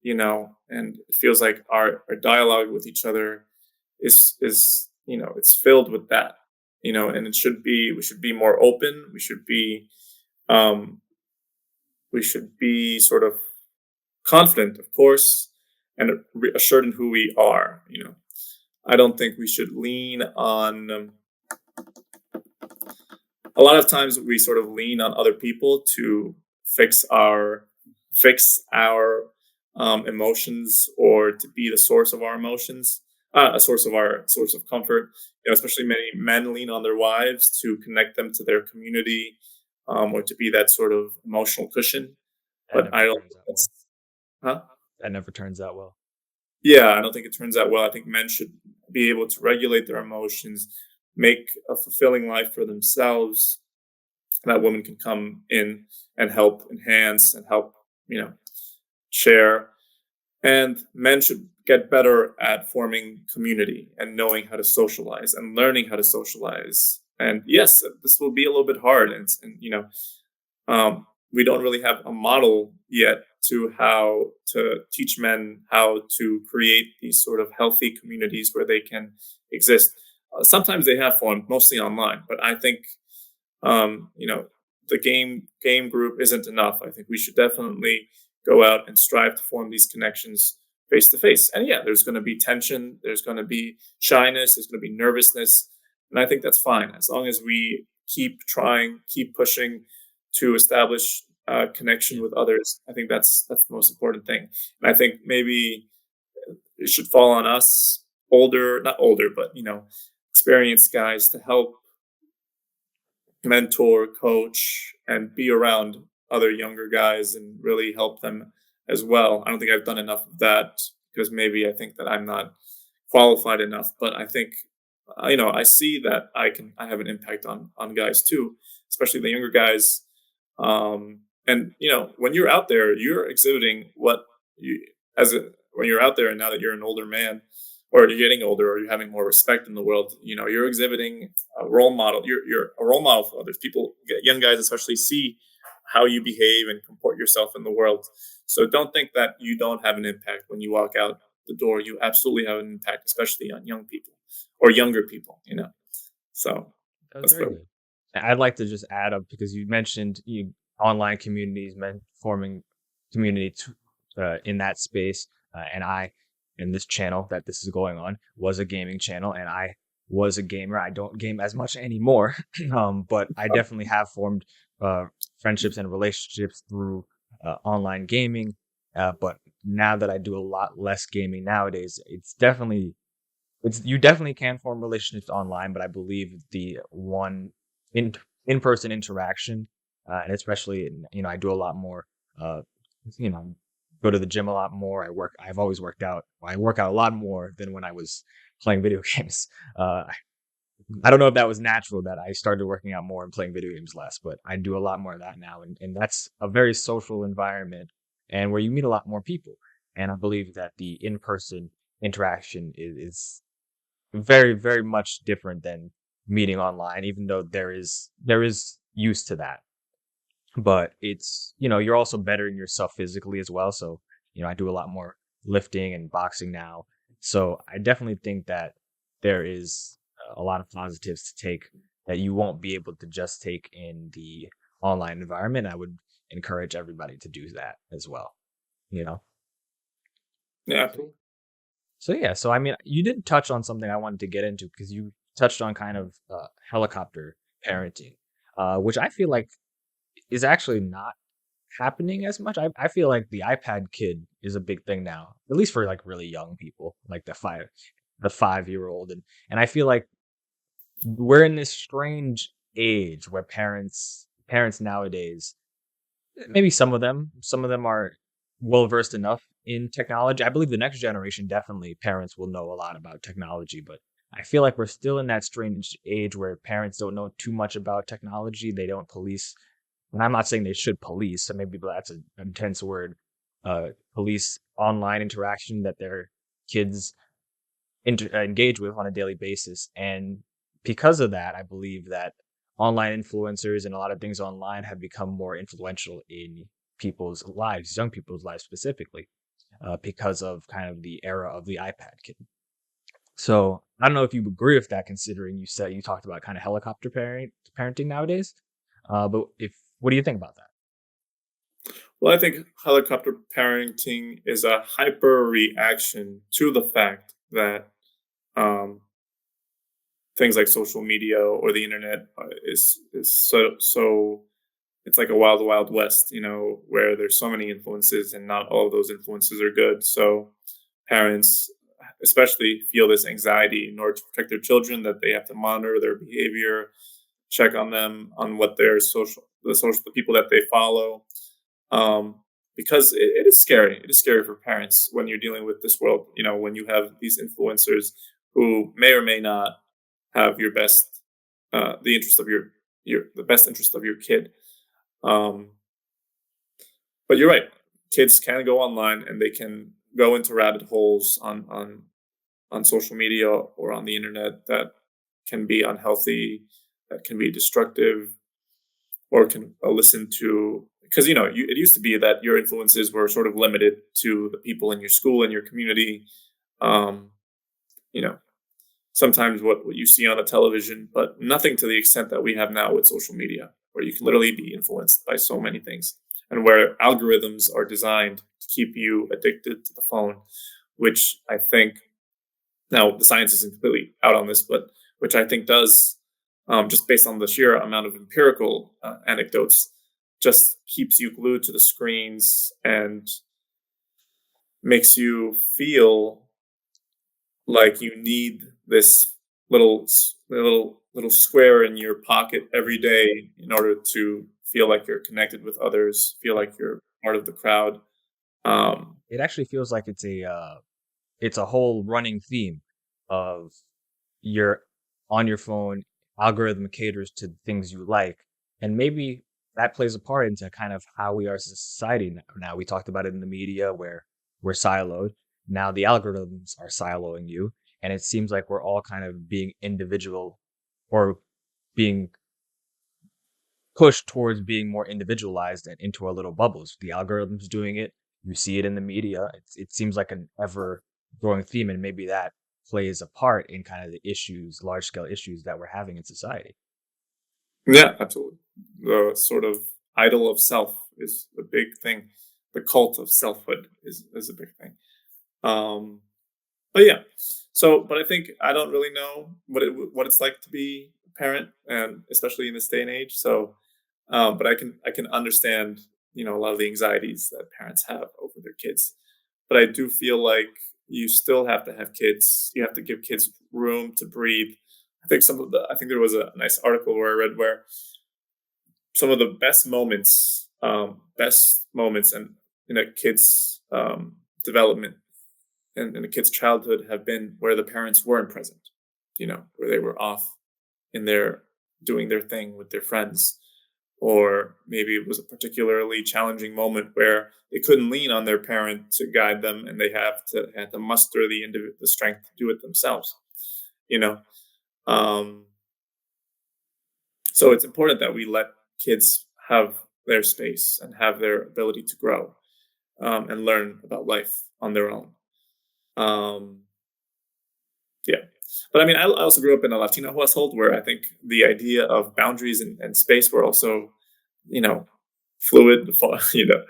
And it feels like our dialogue with each other is it's filled with that. And we should be more open. Um we should be sort of confident, of course, and assured in who we are. I don't think we should lean on. A lot of times we sort of lean on other people to fix our emotions, or to be the source of our emotions, a source of comfort. Especially many men lean on their wives to connect them to their community, or to be that sort of emotional cushion. That But never I don't turns think out well. that's huh. That never turns out well. Yeah, I don't think it turns out well. I think men should be able to regulate their emotions, make a fulfilling life for themselves. That women can come in and help enhance and help, share. And men should get better at forming community and knowing how to socialize and learning how to socialize. And yes, this will be a little bit hard, we don't really have a model yet to how to teach men how to create these sort of healthy communities where they can exist. Sometimes they have formed, mostly online, but I think, um, you know, the game group isn't enough. I think we should definitely go out and strive to form these connections face to face. And yeah, there's going to be tension, there's going to be shyness, there's going to be nervousness, and I think that's fine as long as we keep trying, keep pushing to establish connection Yeah. with others. I think that's the most important thing. And I think maybe it should fall on us, not older, but experienced guys, to help mentor, coach, and be around other younger guys and really help them as well. I don't think I've done enough of that because maybe I think that I'm not qualified enough, but I think I see that I have an impact on guys too, especially the younger guys. And when you're out there, you're exhibiting what you as a when you're out there, and now that you're an older man, or you're getting older, or you're having more respect in the world, you're exhibiting a role model. You're a role model for others. People, young guys especially, see how you behave and comport yourself in the world. So don't think that you don't have an impact when you walk out the door. You absolutely have an impact, especially on young people or younger people. So That was that's very what. good. I'd like to just add up because you mentioned online communities, men forming community in that space, and in this channel that this is going on was a gaming channel, and I was a gamer. I don't game as much anymore, but I definitely have formed uh, friendships and relationships through online gaming. But now that I do a lot less gaming nowadays, you definitely can form relationships online, but I believe the one in in-person interaction, and especially I do a lot more, uh, you know, go to the gym a lot more. I've always worked out. I work out a lot more than when I was playing video games. I don't know if that was natural that I started working out more and playing video games less, but I do a lot more of that now. And that's a very social environment and where you meet a lot more people. And I believe that the in-person interaction is very, very much different than meeting online, even though there is use to that. But it's, you're also bettering yourself physically as well. So, I do a lot more lifting and boxing now. So I definitely think that there is a lot of positives to take that you won't be able to just take in the online environment. I would encourage everybody to do that as well, you know? Yeah, So, so yeah, so I mean, you did touch on something I wanted to get into because you touched on kind of helicopter parenting, which I feel like is actually not happening as much. I feel like the iPad kid is a big thing now, at least for like really young people, like the 5-year old, and I feel like we're in this strange age where parents nowadays, maybe some of them are well versed enough in technology. I believe the next generation, definitely parents will know a lot about technology, but I feel like we're still in that strange age where parents don't know too much about technology. They don't police, and I'm not saying they should police, so maybe that's an intense word, police online interaction that their kids engage with on a daily basis. And because of that, I believe that online influencers and a lot of things online have become more influential in people's lives, young people's lives specifically, because of kind of the era of the iPad kid. So I don't know if you agree with that, considering you said you talked about kind of helicopter parenting nowadays. But if what do you think about that? well, I think helicopter parenting is a hyper reaction to the fact that um, things like social media or the internet is so it's like a wild west, where there's so many influences and not all of those influences are good. So parents especially feel this anxiety in order to protect their children, that they have to monitor their behavior, check on them, on what their the people that they follow, um, because it is scary. It is scary for parents when you're dealing with this world. When you have these influencers who may or may not have your best, the interest of your the best interest of your kid. Um, but you're right. Kids can go online and they can go into rabbit holes on social media or on the internet that can be unhealthy, that can be destructive, or can listen to, because it used to be that your influences were sort of limited to the people in your school and your community. Um, you know, Sometimes what you see on a television, but nothing to the extent that we have now with social media, where you can literally be influenced by so many things, and where algorithms are designed to keep you addicted to the phone, which I think, now the science isn't completely out on this, but which I think does, just based on the sheer amount of empirical anecdotes, just keeps you glued to the screens and makes you feel like you need this little square in your pocket every day in order to feel like you're connected with others, feel like you're part of the crowd. Um, It actually feels like it's a whole running theme of your on your phone algorithm caters to the things you like, and maybe that plays a part into kind of how we are as a society now. We talked about it in the media where we're siloed. Now the algorithms are siloing you, and it seems like we're all kind of being individual, or being pushed towards being more individualized and into our little bubbles. The algorithm's doing it. You see it in the media. It seems like an ever growing theme, and maybe that plays a part in kind of the issues, large scale issues that we're having in society. yeah, absolutely. The sort of idol of self is a big thing. The cult of selfhood is a big thing. Um, but yeah, but I think I don't really know what it's like to be a parent, and especially in this day and age. So, but I can understand, a lot of the anxieties that parents have over their kids. But I do feel like you still have to have kids. You have to give kids room to breathe. I think there was a nice article where I read where some of the best moments in a kid's development and in a kid's childhood have been where the parents weren't present, where they were off. in their doing their thing with their friends. Or maybe it was a particularly challenging moment where they couldn't lean on their parent to guide them, and they had to muster the strength to do it themselves. You know, um, so it's important that we let kids have their space and have their ability to grow, and learn about life on their own. Um, yeah. But I mean, I also grew up in a Latino household where I think the idea of boundaries and space were also, you know, fluid, you know.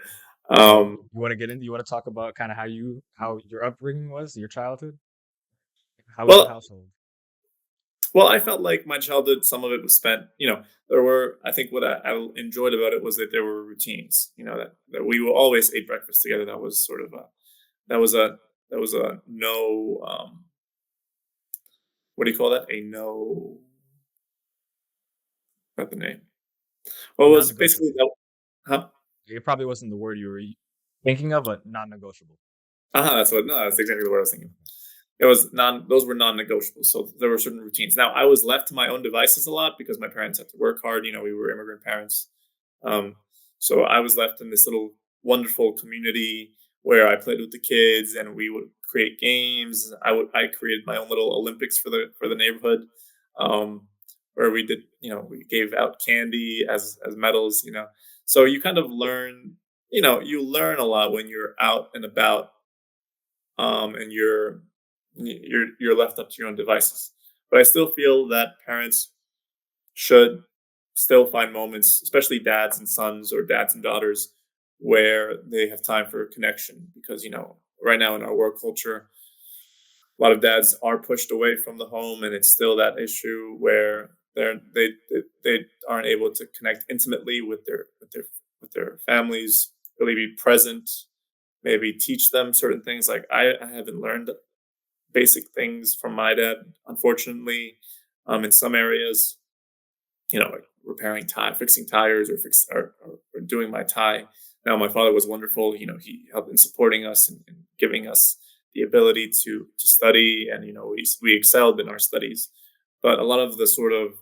So Um, you want to get in? You want to talk about kind of how your upbringing was, your childhood? How was the well, household? well, I felt like my childhood, some of it was spent, there were, I think what I enjoyed about it was that there were routines, that we always ate breakfast together. That was sort of that was a, that was a no, what do you call that? A no, not the name. Well, it was basically Non-negotiable. that, huh? It probably wasn't the word you were thinking of, but non-negotiable. That's exactly what I was thinking. It was those were non-negotiables. So there were certain routines. Now I was left to my own devices a lot because my parents had to work hard. We were immigrant parents. Um, so I was left in this little wonderful community where I played with the kids and we would create games. I created my own little Olympics for the neighborhood, where we did, we gave out candy as medals. So you kind of learn, you learn a lot when you're out and about, and you're left up to your own devices. But I still feel that parents should still find moments, especially dads and sons or dads and daughters, where they have time for connection. Because right now in our work culture, a lot of dads are pushed away from the home, and it's still that issue where they aren't able to connect intimately with their families, really be present, maybe teach them certain things. Like I haven't learned basic things from my dad, unfortunately. In some areas, like repairing fixing tires, or doing my tie. Now, my father was wonderful. He helped in supporting us and giving us the ability to study, and we excelled in our studies. But a lot of the sort of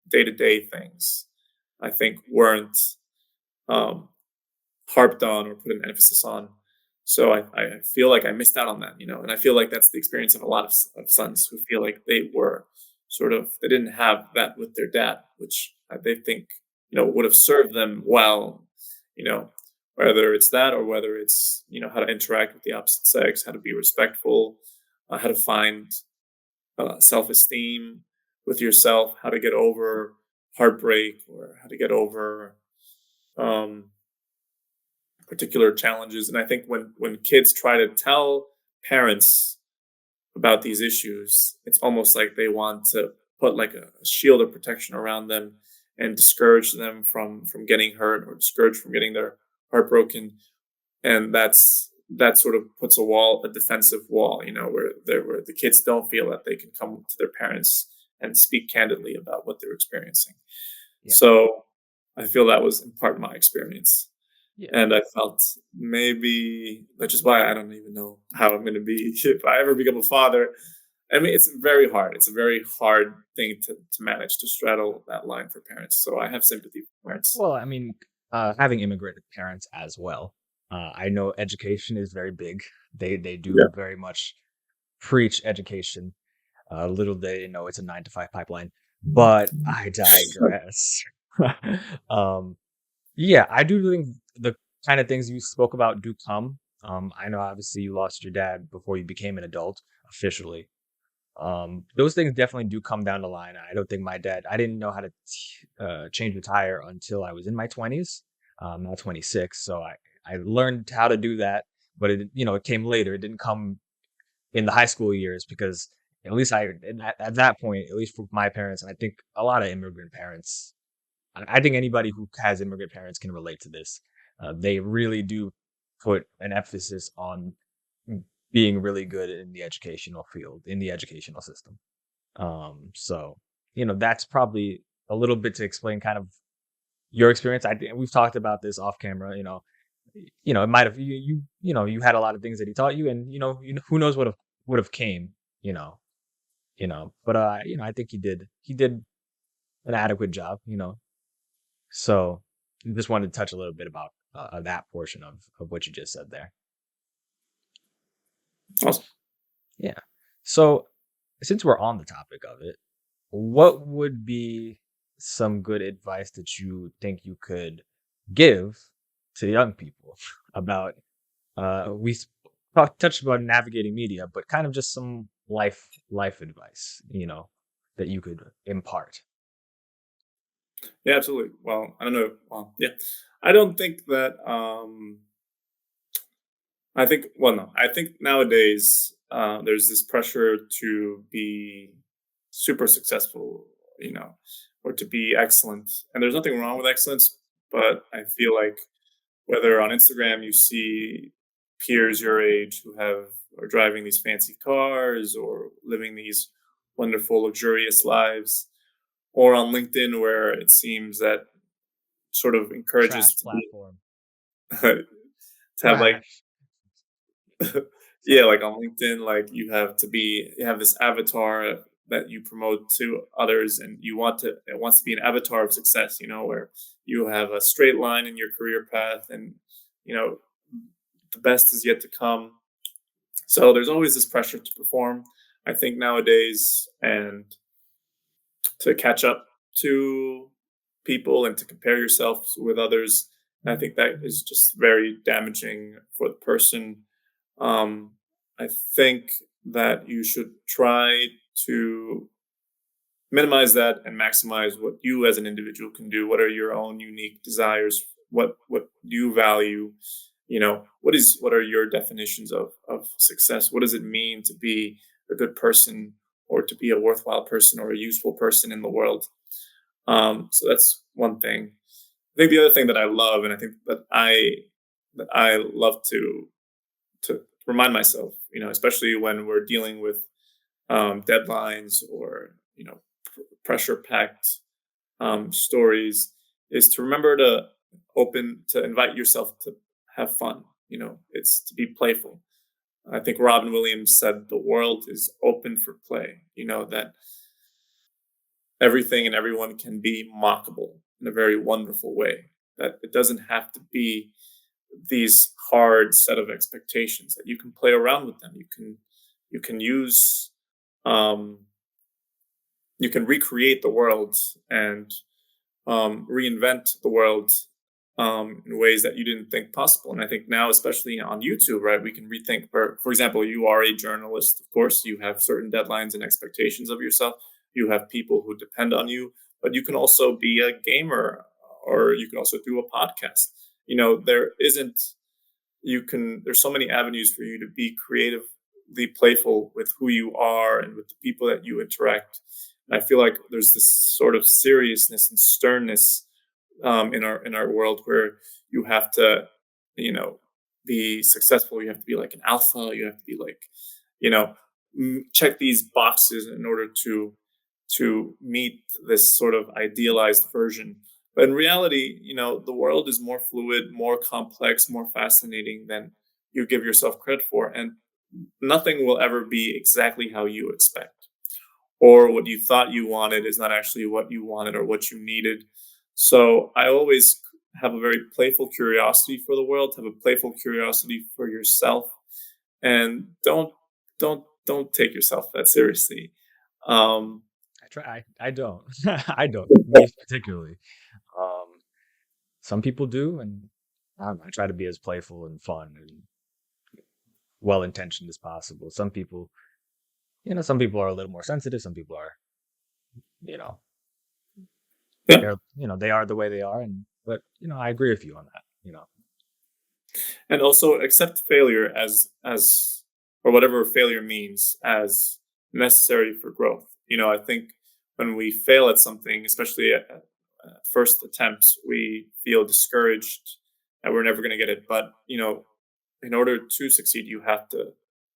day to day things, I think, weren't, um, harped on or put an emphasis on. So I feel like I missed out on that, and I feel like that's the experience of a lot of sons who feel like they didn't have that with their dad, which they think, would have served them well, you know, whether it's that or whether it's, how to interact with the opposite sex, how to be respectful, how to find self esteem with yourself, how to get over heartbreak, or how to get over, um, particular challenges. And I think when kids try to tell parents about these issues, it's almost like they want to put like a shield of protection around them and discourage them from getting hurt, or discourage from getting their heart broken. And that sort of puts a defensive wall, where the kids don't feel that they can come to their parents and speak candidly about what they're experiencing. Yeah. So I feel that was in part my experience. Yeah. And I felt maybe, which is why I don't even know how I'm going to be if I ever become a father. I mean, it's very hard. It's a very hard thing to manage, to straddle that line for parents. So I have sympathy for parents. Well, I mean, having immigrant parents as well. I know education is very big. They Yeah. do very much preach education. Little they know it's a 9 to 5 pipeline. But I digress. um, yeah, I do think the kind of things you spoke about do come. I know obviously you lost your dad before you became an adult officially. Those things definitely do come down the line. I don't think I didn't know how to change the tire until I was in my 20s. Now 26, so I learned how to do that, but it came later. It didn't come in the high school years because at least at that point, at least for my parents, and I think a lot of immigrant parents, I think anybody who has immigrant parents can relate to this. They really do put an emphasis on being really good in the educational field, in the educational system. So that's probably a little bit to explain kind of your experience. We've talked about this off camera. It might have you had a lot of things that he taught you, and who knows what would have came. But I think he did. an adequate job, So just wanted to touch a little bit about that portion of what you just said there. Awesome. Yeah. So since we're on the topic of it, what would be some good advice that you think you could give to young people about we touched about navigating media, but kind of just some life advice, that you could impart. Yeah, absolutely. Well, I don't know. Well, yeah, I don't think that. I think. Well, no, I think nowadays there's this pressure to be super successful, or to be excellent. And there's nothing wrong with excellence, but I feel like whether on Instagram you see peers your age who are driving these fancy cars or living these wonderful luxurious lives, or on LinkedIn where it seems that sort of encourages Trash to be platform. to have like Trash. yeah, Sorry. like on LinkedIn, like you have this avatar that you promote to others, and it wants to be an avatar of success, where you have a straight line in your career path, and you know the best is yet to come. So there's always this pressure to perform, I think, nowadays, and to catch up to people and to compare yourself with others. And I think that is just very damaging for the person. Um, I think that you should try to minimize that and maximize what you as an individual can do. What are your own unique desires? What do you value? What are your definitions of success? What does it mean to be a good person, or to be a worthwhile person, or a useful person in the world? So that's one thing. I think the other thing that I love, and I think that I love to remind myself, especially when we're dealing with deadlines, or pressure packed stories, is to remember to invite yourself to have fun. It's to be playful. I think Robin Williams said the world is open for play. That everything and everyone can be mockable in a very wonderful way. That it doesn't have to be these hard set of expectations. That you can play around with them. You can use um, you can recreate the world and reinvent the world in ways that you didn't think possible. And I think now, especially on YouTube, right, we can rethink. For example, you are a journalist, of course, you have certain deadlines and expectations of yourself. You have people who depend on you, but you can also be a gamer, or you can also do a podcast. There isn't you can there's so many avenues for you to be creatively playful with who you are and with the people that you interact. And I feel like there's this sort of seriousness and sternness in our world, where you have to, you know, be successful. You have to be like an alpha. You have to be like, you know, check these boxes in order to meet this sort of idealized version. But in reality, the world is more fluid, more complex, more fascinating than you give yourself credit for, and nothing will ever be exactly how you expect, or what you thought you wanted is not actually what you wanted or what you needed. So I always have a very playful curiosity for the world, have a playful curiosity for yourself, and don't take yourself that seriously. Um, I try. I don't. I don't. Me particularly. Um, some people do, and I don't know, I try to be as playful and fun and well intentioned as possible. Some people are a little more sensitive. Some people are, you know, yeah, they are the way they are, and but I agree with you on that. and also accept failure as or whatever failure means, as necessary for growth. I think when we fail at something, especially at first attempts, we feel discouraged that we're never going to get it. But in order to succeed, you have to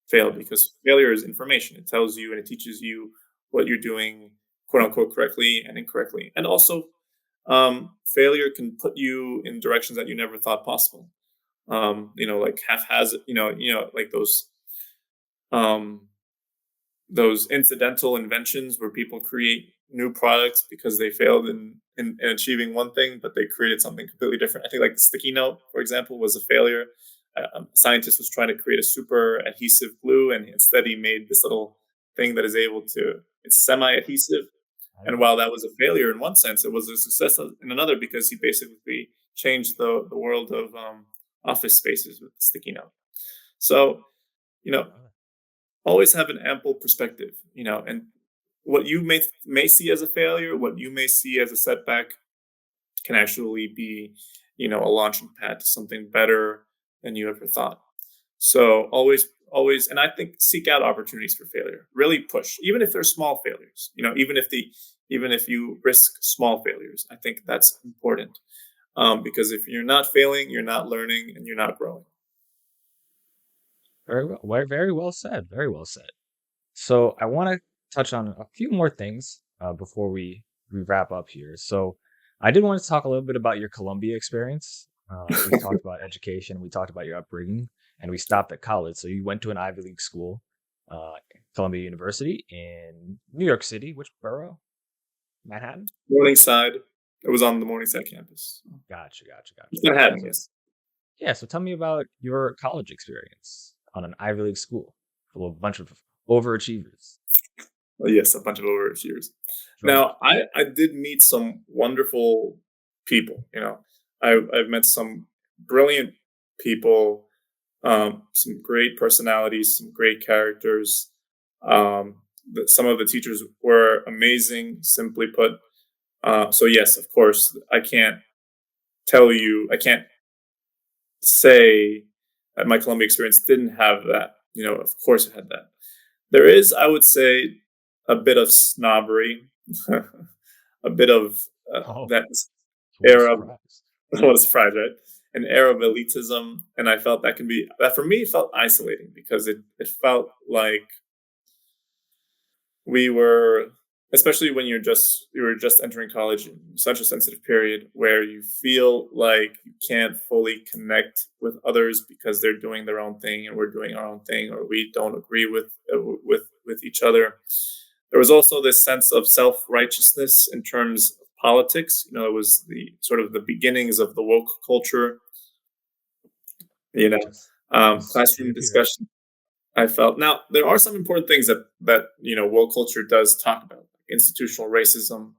fail, Yeah. because failure is information. It tells you and it teaches you what you're doing, quote unquote, correctly and incorrectly. And also, failure can put you in directions that you never thought possible. Like haphazard, like those um, those incidental inventions where people create new products because they failed in achieving one thing, but they created something completely different. I think like the sticky note, for example, was a failure. A scientist was trying to create a super adhesive glue, and instead he made this little thing that is able to, it's semi-adhesive. And while that was a failure in one sense, it was a success in another because he basically changed the world of office spaces with the sticky note. So, you know, always have an ample perspective, and what you may see as a failure, what you may see as a setback, can actually be, a launching pad to something better than you ever thought. So always, and I think seek out opportunities for failure. Really push, even if they're small failures. Even if you risk small failures, I think that's important. Because if you're not failing, you're not learning, and you're not growing. Very well. Very well said. Very well said. So I want to touch on a few more things before we wrap up here. So I did want to talk a little bit about your Columbia experience. We talked about education, we talked about your upbringing, and we stopped at college. So you went to an Ivy League school, Columbia University in New York City. Which borough? Manhattan? Morningside. It was on the Morningside campus. Gotcha, gotcha, gotcha. It's Manhattan, So, yes. yeah, so tell me about your college experience on an Ivy League school full of a bunch of overachievers. Well, yes, a bunch of overachievers. Sure. Now, I did meet some wonderful people. I've met some brilliant people, some great personalities, some great characters. Some of the teachers were amazing, simply put. So yes, of course, I can't say that my Columbia experience didn't have that. Of course it had that. There is, I would say, a bit of snobbery, a bit of Oh, that what a era. surprise. What a surprise, right? An era of elitism, and I felt that for me felt isolating because it felt like we were, especially when you were just entering college in such a sensitive period where you feel like you can't fully connect with others because they're doing their own thing and we're doing our own thing, or we don't agree with each other. There was also this sense of self-righteousness in terms of politics. It was the sort of the beginnings of the woke culture, you know Just sorry classroom to hear. discussion. I felt, now there are some important things that world culture does talk about, like institutional racism.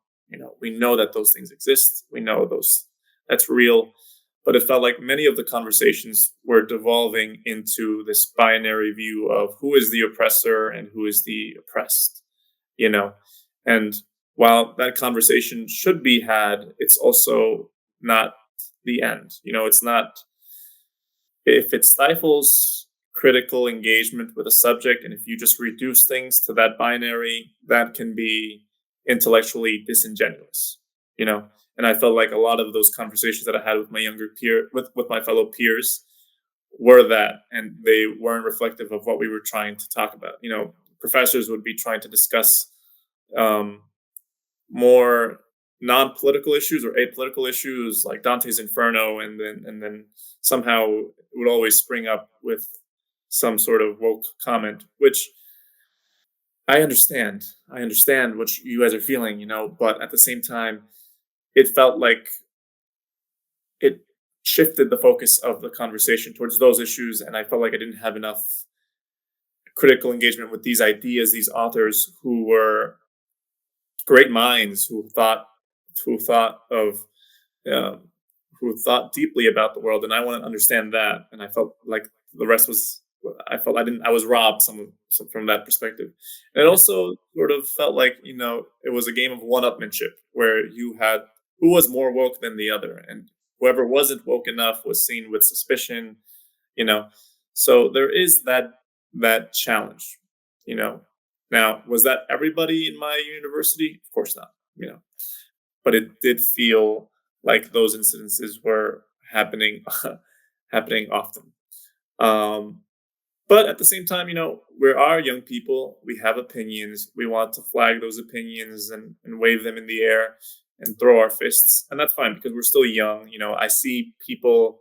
We know that those things exist. We know that's real, but it felt like many of the conversations were devolving into this binary view of who is the oppressor and who is the oppressed. You know, and while that conversation should be had, it's also not the end. It's not, if it stifles critical engagement with a subject, and if you just reduce things to that binary, that can be intellectually disingenuous. you know and I felt like a lot of those conversations that I had with my younger peer with my fellow peers were that, and they weren't reflective of what we were trying to talk about. Professors would be trying to discuss um, more non-political issues or apolitical issues like Dante's Inferno, and then somehow it would always spring up with some sort of woke comment, which I understand what you guys are feeling, but at the same time, it felt like it shifted the focus of the conversation towards those issues, and I felt like I didn't have enough critical engagement with these ideas, these authors who were great minds who thought of um, who thought deeply about the world, and I want to understand that. And I felt like the rest was. I felt I was robbed some from that perspective, and it Yeah. also sort of felt like it was a game of one-upmanship where you had who was more woke than the other, and whoever wasn't woke enough was seen with suspicion. You know, so there is that challenge. You know, now was that everybody in my university? Of course not. But it did feel like those incidences were happening happening often. Um, but at the same time, we are young people. We have opinions. We want to flag those opinions and wave them in the air and throw our fists, and that's fine because we're still young. I see people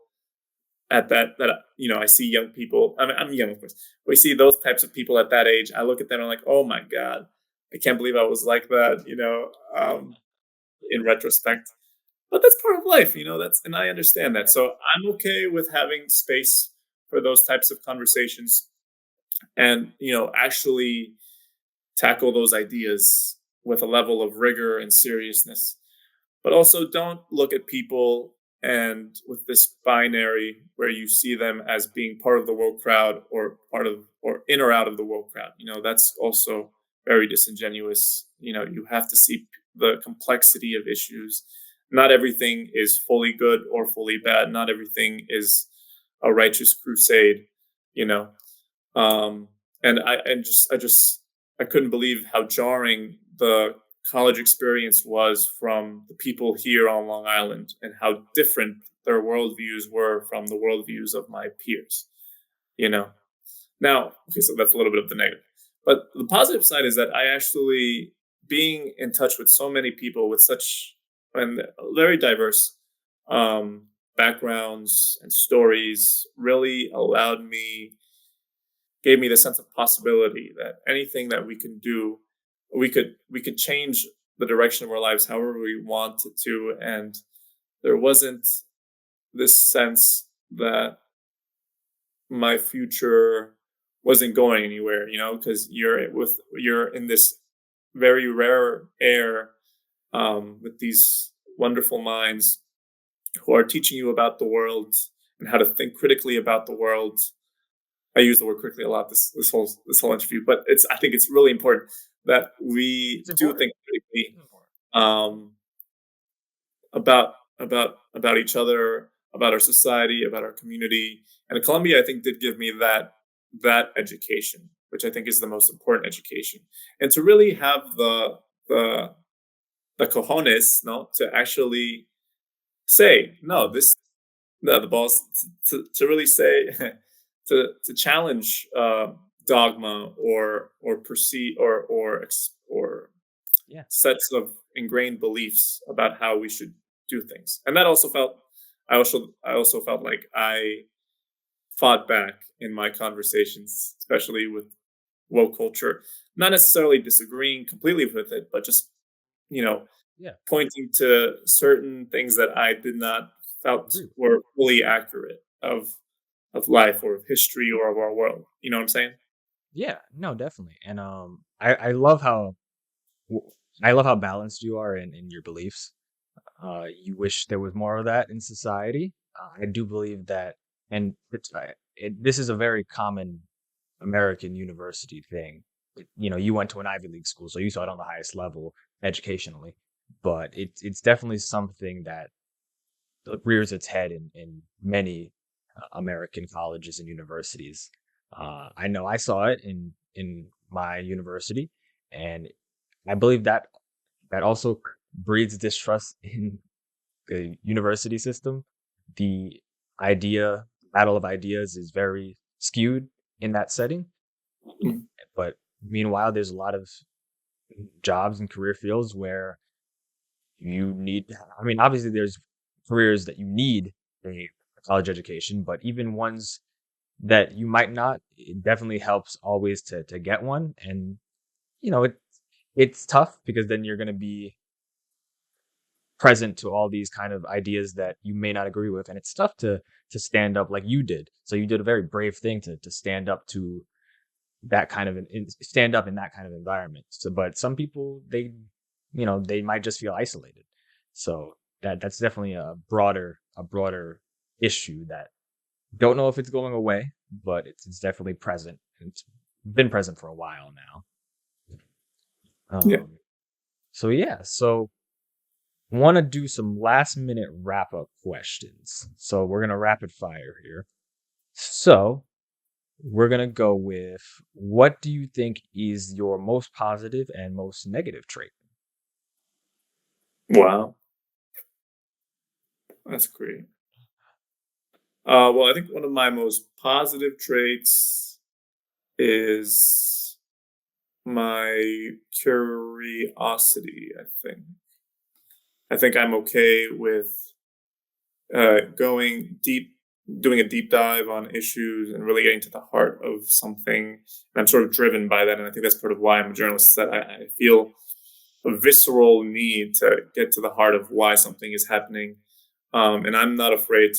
at that I see young people. I mean, I'm young, of course. We see those types of people at that age. I look at them and I'm like, oh my god, I can't believe I was like that. In retrospect, but that's part of life. And I understand that. So I'm okay with having space for those types of conversations, and actually tackle those ideas with a level of rigor and seriousness, but also don't look at people and with this binary where you see them as being part of the woke crowd or part of or in or out of the woke crowd. That's also very disingenuous. You have to see the complexity of issues. Not everything is fully good or fully bad. Not everything is a righteous crusade. You know, um, and I couldn't believe how jarring the college experience was from the people here on Long Island, and how different their worldviews were from the worldviews of my peers. You know, now, okay, so that's a little bit of the negative, but the positive side is that I actually, being in touch with so many people with such and very diverse um, backgrounds and stories, really gave me the sense of possibility that anything that we can do, we could change the direction of our lives however we wanted to. And there wasn't this sense that my future wasn't going anywhere, because you're in this very rare air, with these wonderful minds who are teaching you about the world and how to think critically about the world. I use the word critically a lot this whole interview, but I think it's really important that we It's do important. think critically, It's important. um, about each other, about our society, about our community. And Columbia, I think, did give me that education, which I think is the most important education, and to really have the the cojones, no, to actually say no. This No, the balls to really say to challenge dogma or perceive or Yeah. sets of ingrained beliefs about how we should do things. And that also felt I also felt like I fought back in my conversations, especially with woke culture, not necessarily disagreeing completely with it, but just you know Yeah. pointing to certain things that I did not felt Agree. were fully accurate of life or of history or of our world. You know what I'm saying? Yeah. No, definitely. And I love how w- I love how balanced you are in your beliefs. You wish there was more of that in society. I do believe that, and this is a very common American university thing. You went to an Ivy League school, so you saw it on the highest level educationally. But it's definitely something that rears its head in many American colleges and universities. I know I saw it in my university, and I believe that also breeds distrust in the university system. The idea battle of ideas is very skewed in that setting, Mm. but meanwhile, there's a lot of jobs and career fields where you need. I mean, obviously, there's careers that you need a college education, but even ones that you might not, it definitely helps always to get one. And it's tough because then you're going to be present to all these kind of ideas that you may not agree with, and it's tough to stand up like you did. So you did a very brave thing to stand up to that kind of stand up in that kind of environment. So, but some people, they might just feel isolated. So that's definitely a broader issue that don't know if it's going away, but it's definitely present. And it's been present for a while now. Yeah. So yeah, so want to do some last minute wrap up questions. So we're gonna rapid fire here. So we're gonna go with, what do you think is your most positive and most negative trait? Wow, that's great. Well, I think one of my most positive traits is my curiosity. I think I'm okay with going deep doing a deep dive on issues and really getting to the heart of something. And I'm sort of driven by that. And I think that's part of why I'm a journalist, is that I feel a visceral need to get to the heart of why something is happening. And I'm not afraid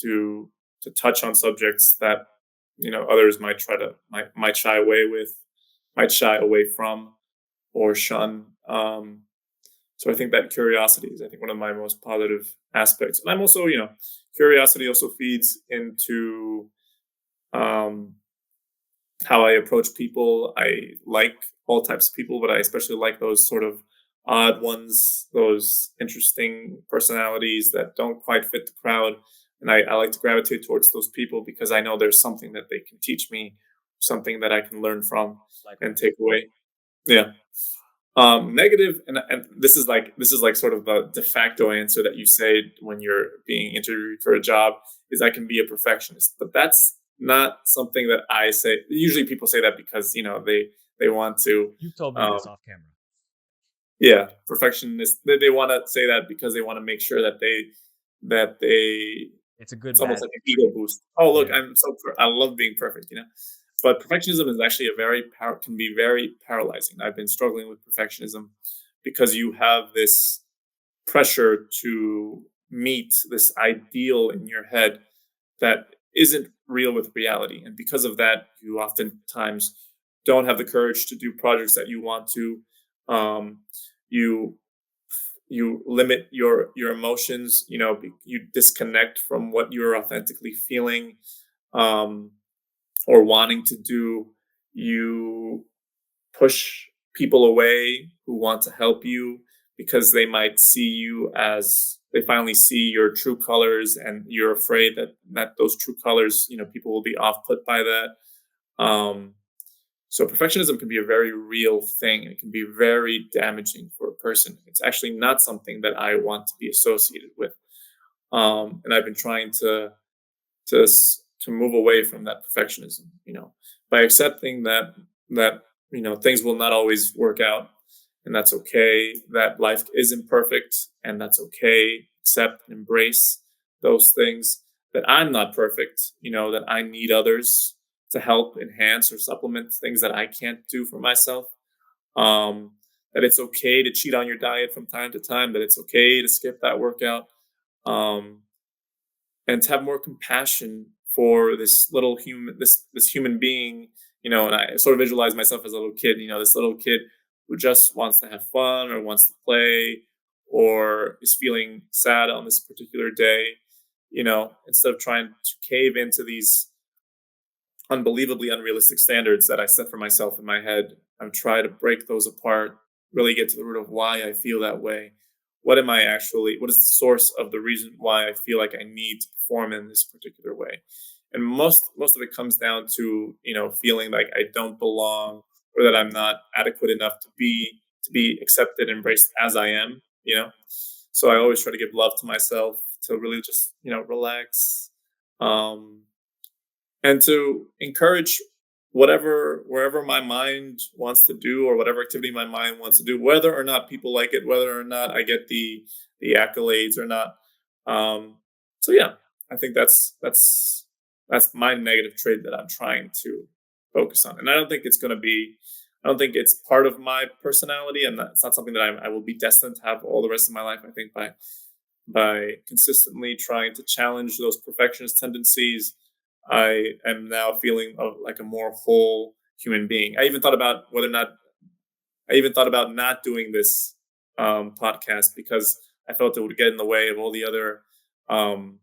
to touch on subjects that, others might shy away from or shun. So I think that curiosity is, I think, one of my most positive aspects. And I'm also, curiosity also feeds into um, how I approach people. I like all types of people, but I especially like those sort of odd ones, those interesting personalities that don't quite fit the crowd. And I like to gravitate towards those people because I know there's something that they can teach me, something that I can learn from Like, and take away. Yeah. Negative, and this is like sort of the de facto answer that you say when you're being interviewed for a job, is I can be a perfectionist, but that's not something that I say. Usually, people say that because they want to. you've told me Um, this off camera. yeah, perfectionist. They want to say that because they want to make sure that they. It's a good It's almost bad. like an ego boost. Oh, look, Yeah. I love being perfect. But perfectionism is actually can be very paralyzing. I've been struggling with perfectionism because you have this pressure to meet this ideal in your head that isn't real with reality. And because of that, you oftentimes don't have the courage to do projects that you want to. Um, you you limit your emotions. You disconnect from what you're authentically feeling. Um, or wanting to do. You push people away who want to help you because they finally see your true colors, and you're afraid that those true colors, people will be off put by that. Um, so perfectionism can be a very real thing, and it can be very damaging for a person. It's actually not something that I want to be associated with. And I've been trying to move away from that perfectionism, by accepting that things will not always work out, and that's okay. That life isn't perfect, and that's okay. Accept and embrace those things. That I'm not perfect, that I need others to help enhance or supplement things that I can't do for myself. Um, that it's okay to cheat on your diet from time to time. That it's okay to skip that workout. Um, and to have more compassion for this human being. And I sort of visualize myself as a little kid, this little kid who just wants to have fun or wants to play or is feeling sad on this particular day. Instead of trying to cave into these unbelievably unrealistic standards that I set for myself in my head, I've tried to break those apart, really get to the root of why I feel that way. What is the source of the reason why I feel like I need to perform in this particular way? And most of it comes down to, feeling like I don't belong, or that I'm not adequate enough to be accepted, embraced as I am. So I always try to give love to myself, to really just, relax. Um, and to encourage wherever my mind wants to do, or whatever activity my mind wants to do, whether or not people like it, whether or not I get the accolades or not. So yeah, I think that's my negative trait that I'm trying to focus on. And I don't think it's part of my personality, and it's not something that I will be destined to have all the rest of my life. I think by consistently trying to challenge those perfectionist tendencies, I am now feeling like a more whole human being. I even thought about not doing this podcast because I felt it would get in the way of all the other um,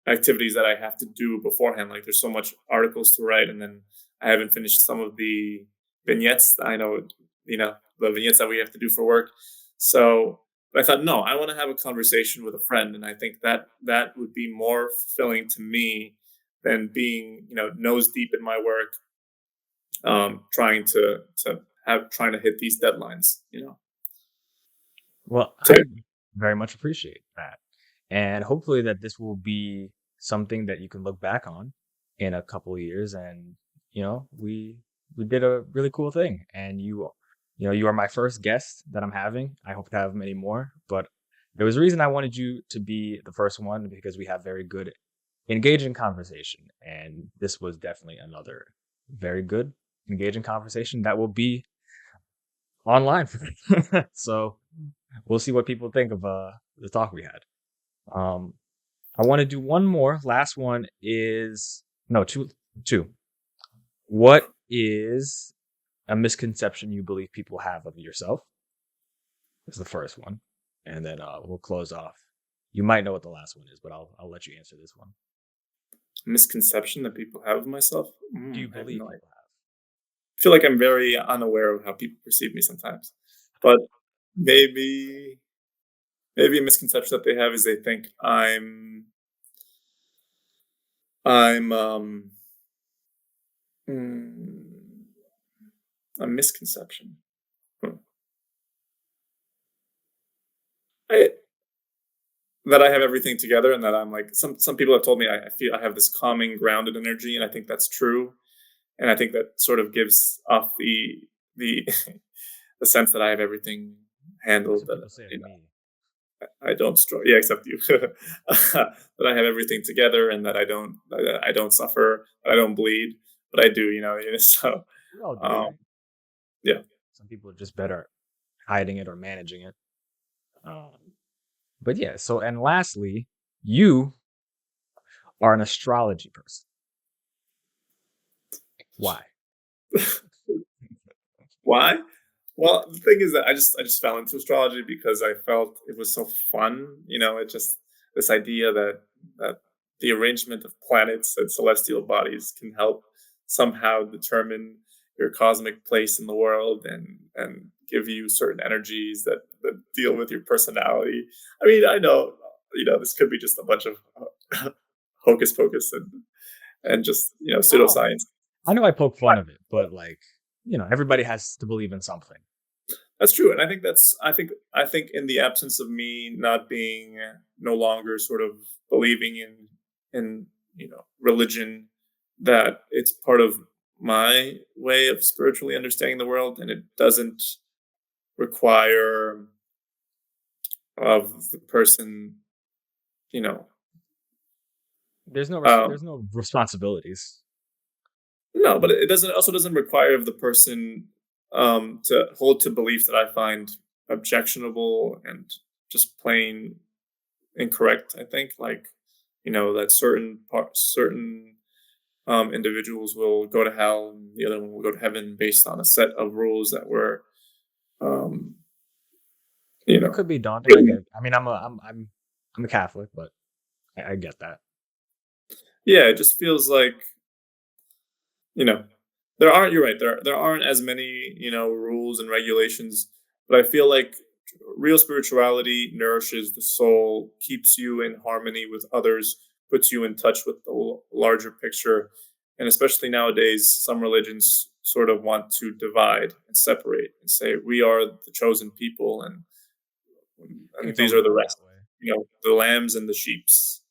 activities that I have to do beforehand. Like, there's so much articles to write, and then I haven't finished some of the vignettes. I know, the vignettes that we have to do for work. So, but I thought, no, I want to have a conversation with a friend, and I think that would be more fulfilling to me than being, nose deep in my work, trying to hit these deadlines. Well, So I very much appreciate that. And hopefully that this will be something that you can look back on in a couple of years, and we did a really cool thing, and you are my first guest that I'm having. I hope to have many more, but there was a reason I wanted you to be the first one, because we have very good engaging conversation. And this was definitely another very good, engaging conversation that will be online. So we'll see what people think of the talk we had. I want to do one more. Last one is no two. What is a misconception you believe people have of yourself? Is the first one, and then we'll close off. You might know what the last one is, but I'll let you answer this one. Misconception that people have of myself? Do you I have believe no people idea. have? I feel like I'm very unaware of how people perceive me sometimes. But maybe a misconception that they have is they think I'm mm, a misconception. Hmm. I That I have everything together and that I'm like some people have told me I feel I have this calming, grounded energy, and I think that's true. And I think that sort of gives off the the sense that I have everything That's handled. what That people say to you me. know I don't struggle. Yeah, except you. That I have everything together and that I don't suffer. That I don't bleed, but I do. So We all do, um, right? yeah. Some people are just better at hiding it or managing it. Um, but yeah. So and lastly, you are an astrology person. Why? Why? Well, the thing is that I just fell into astrology because I felt it was so fun. It just this idea that the arrangement of planets and celestial bodies can help somehow determine your cosmic place in the world and give you certain energies that deal with your personality. I mean, I know this could be just a bunch of hocus pocus and just Oh, pseudoscience. I know I poke fun of it, but like, everybody has to believe in something. That's true, and I think in the absence of me not being no longer sort of believing in religion, that it's part of my way of spiritually understanding the world, and it doesn't require of the person, you know. There's no responsibilities. No, but it doesn't also doesn't require of the person to hold to beliefs that I find objectionable and just plain incorrect. I think that certain individuals will go to hell and the other one will go to heaven based on a set of rules that were um, you It know could be daunting. I get. I mean, I'm a Catholic, but I get that. yeah, it just feels like you know there aren't you're right there aren't as many rules and regulations, but I feel like real spirituality nourishes the soul, keeps you in harmony with others, puts you in touch with the larger picture. And especially nowadays, some religions sort of want to divide and separate and say we are the chosen people, and I think it's these always are the been that rest, way. the lambs and the sheeps.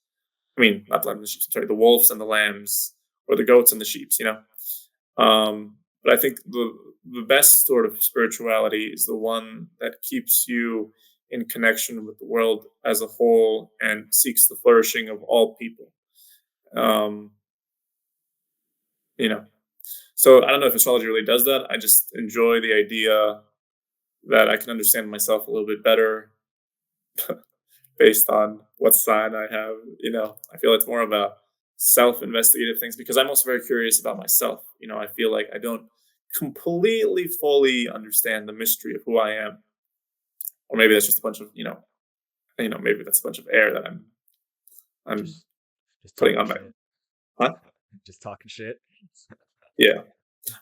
I mean, not the lambs and the sheep, sorry, the wolves and the lambs, or the goats and the sheeps. But I think the best sort of spirituality is the one that keeps you in connection with the world as a whole and seeks the flourishing of all people. Um, you know, so I don't know if astrology really does that. I just enjoy the idea that I can understand myself a little bit better based on what sign I have. I feel it's more about self-investigative things because I'm also very curious about myself. I feel like I don't completely fully understand the mystery of who I am, or maybe that's just a bunch of maybe that's a bunch of air that I'm Just just putting talking on my. shit. Huh? Just talking shit. Yeah,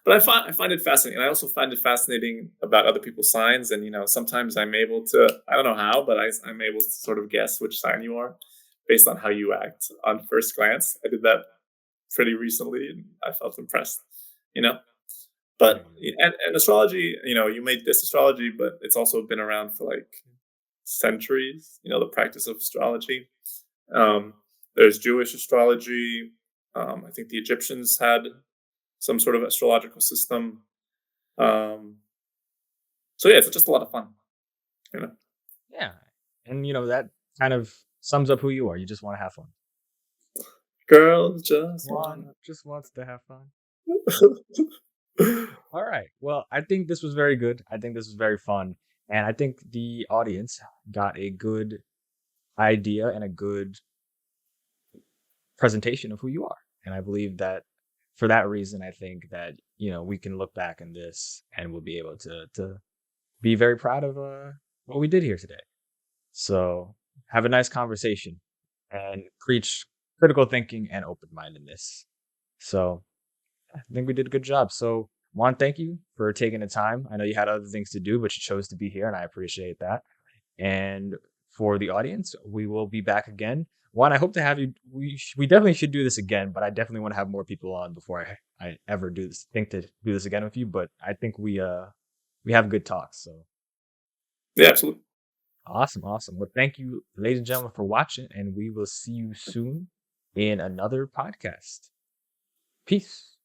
but I find it fascinating, and I also find it fascinating about other people's signs. And sometimes I'm able to, I don't know how, but I'm able to sort of guess which sign you are based on how you act on first glance. I did that pretty recently, and I felt impressed. You know, I but hear you. and astrology, you made this astrology, but it's also been around for like centuries. The practice of astrology. Um, there's Jewish astrology. I think the Egyptians had some sort of astrological system. Um, so yeah, it's just a lot of fun. You know. Yeah, and that kind of sums up who you are. You just want to have fun. Girls just want. just wants to have fun. All right. Well, I think this was very good. I think this was very fun. And I think the audience got a good idea and a good presentation of who you are. And I believe that for that reason, I think that, we can look back in this and we'll be able to be very proud of what we did here today. So have a nice conversation and preach critical thinking and open-mindedness. So I think we did a good job. So Juan, thank you for taking the time. I know you had other things to do, but you chose to be here, and I appreciate that. And for the audience, we will be back again. Juan, I hope to have you. We definitely should do this again, but I definitely want to have more people on before I ever think to do this again with you. But I think we have good talks. So Yeah, absolutely. awesome. Well, thank you, ladies and gentlemen, for watching, and we will see you soon in another podcast. Peace.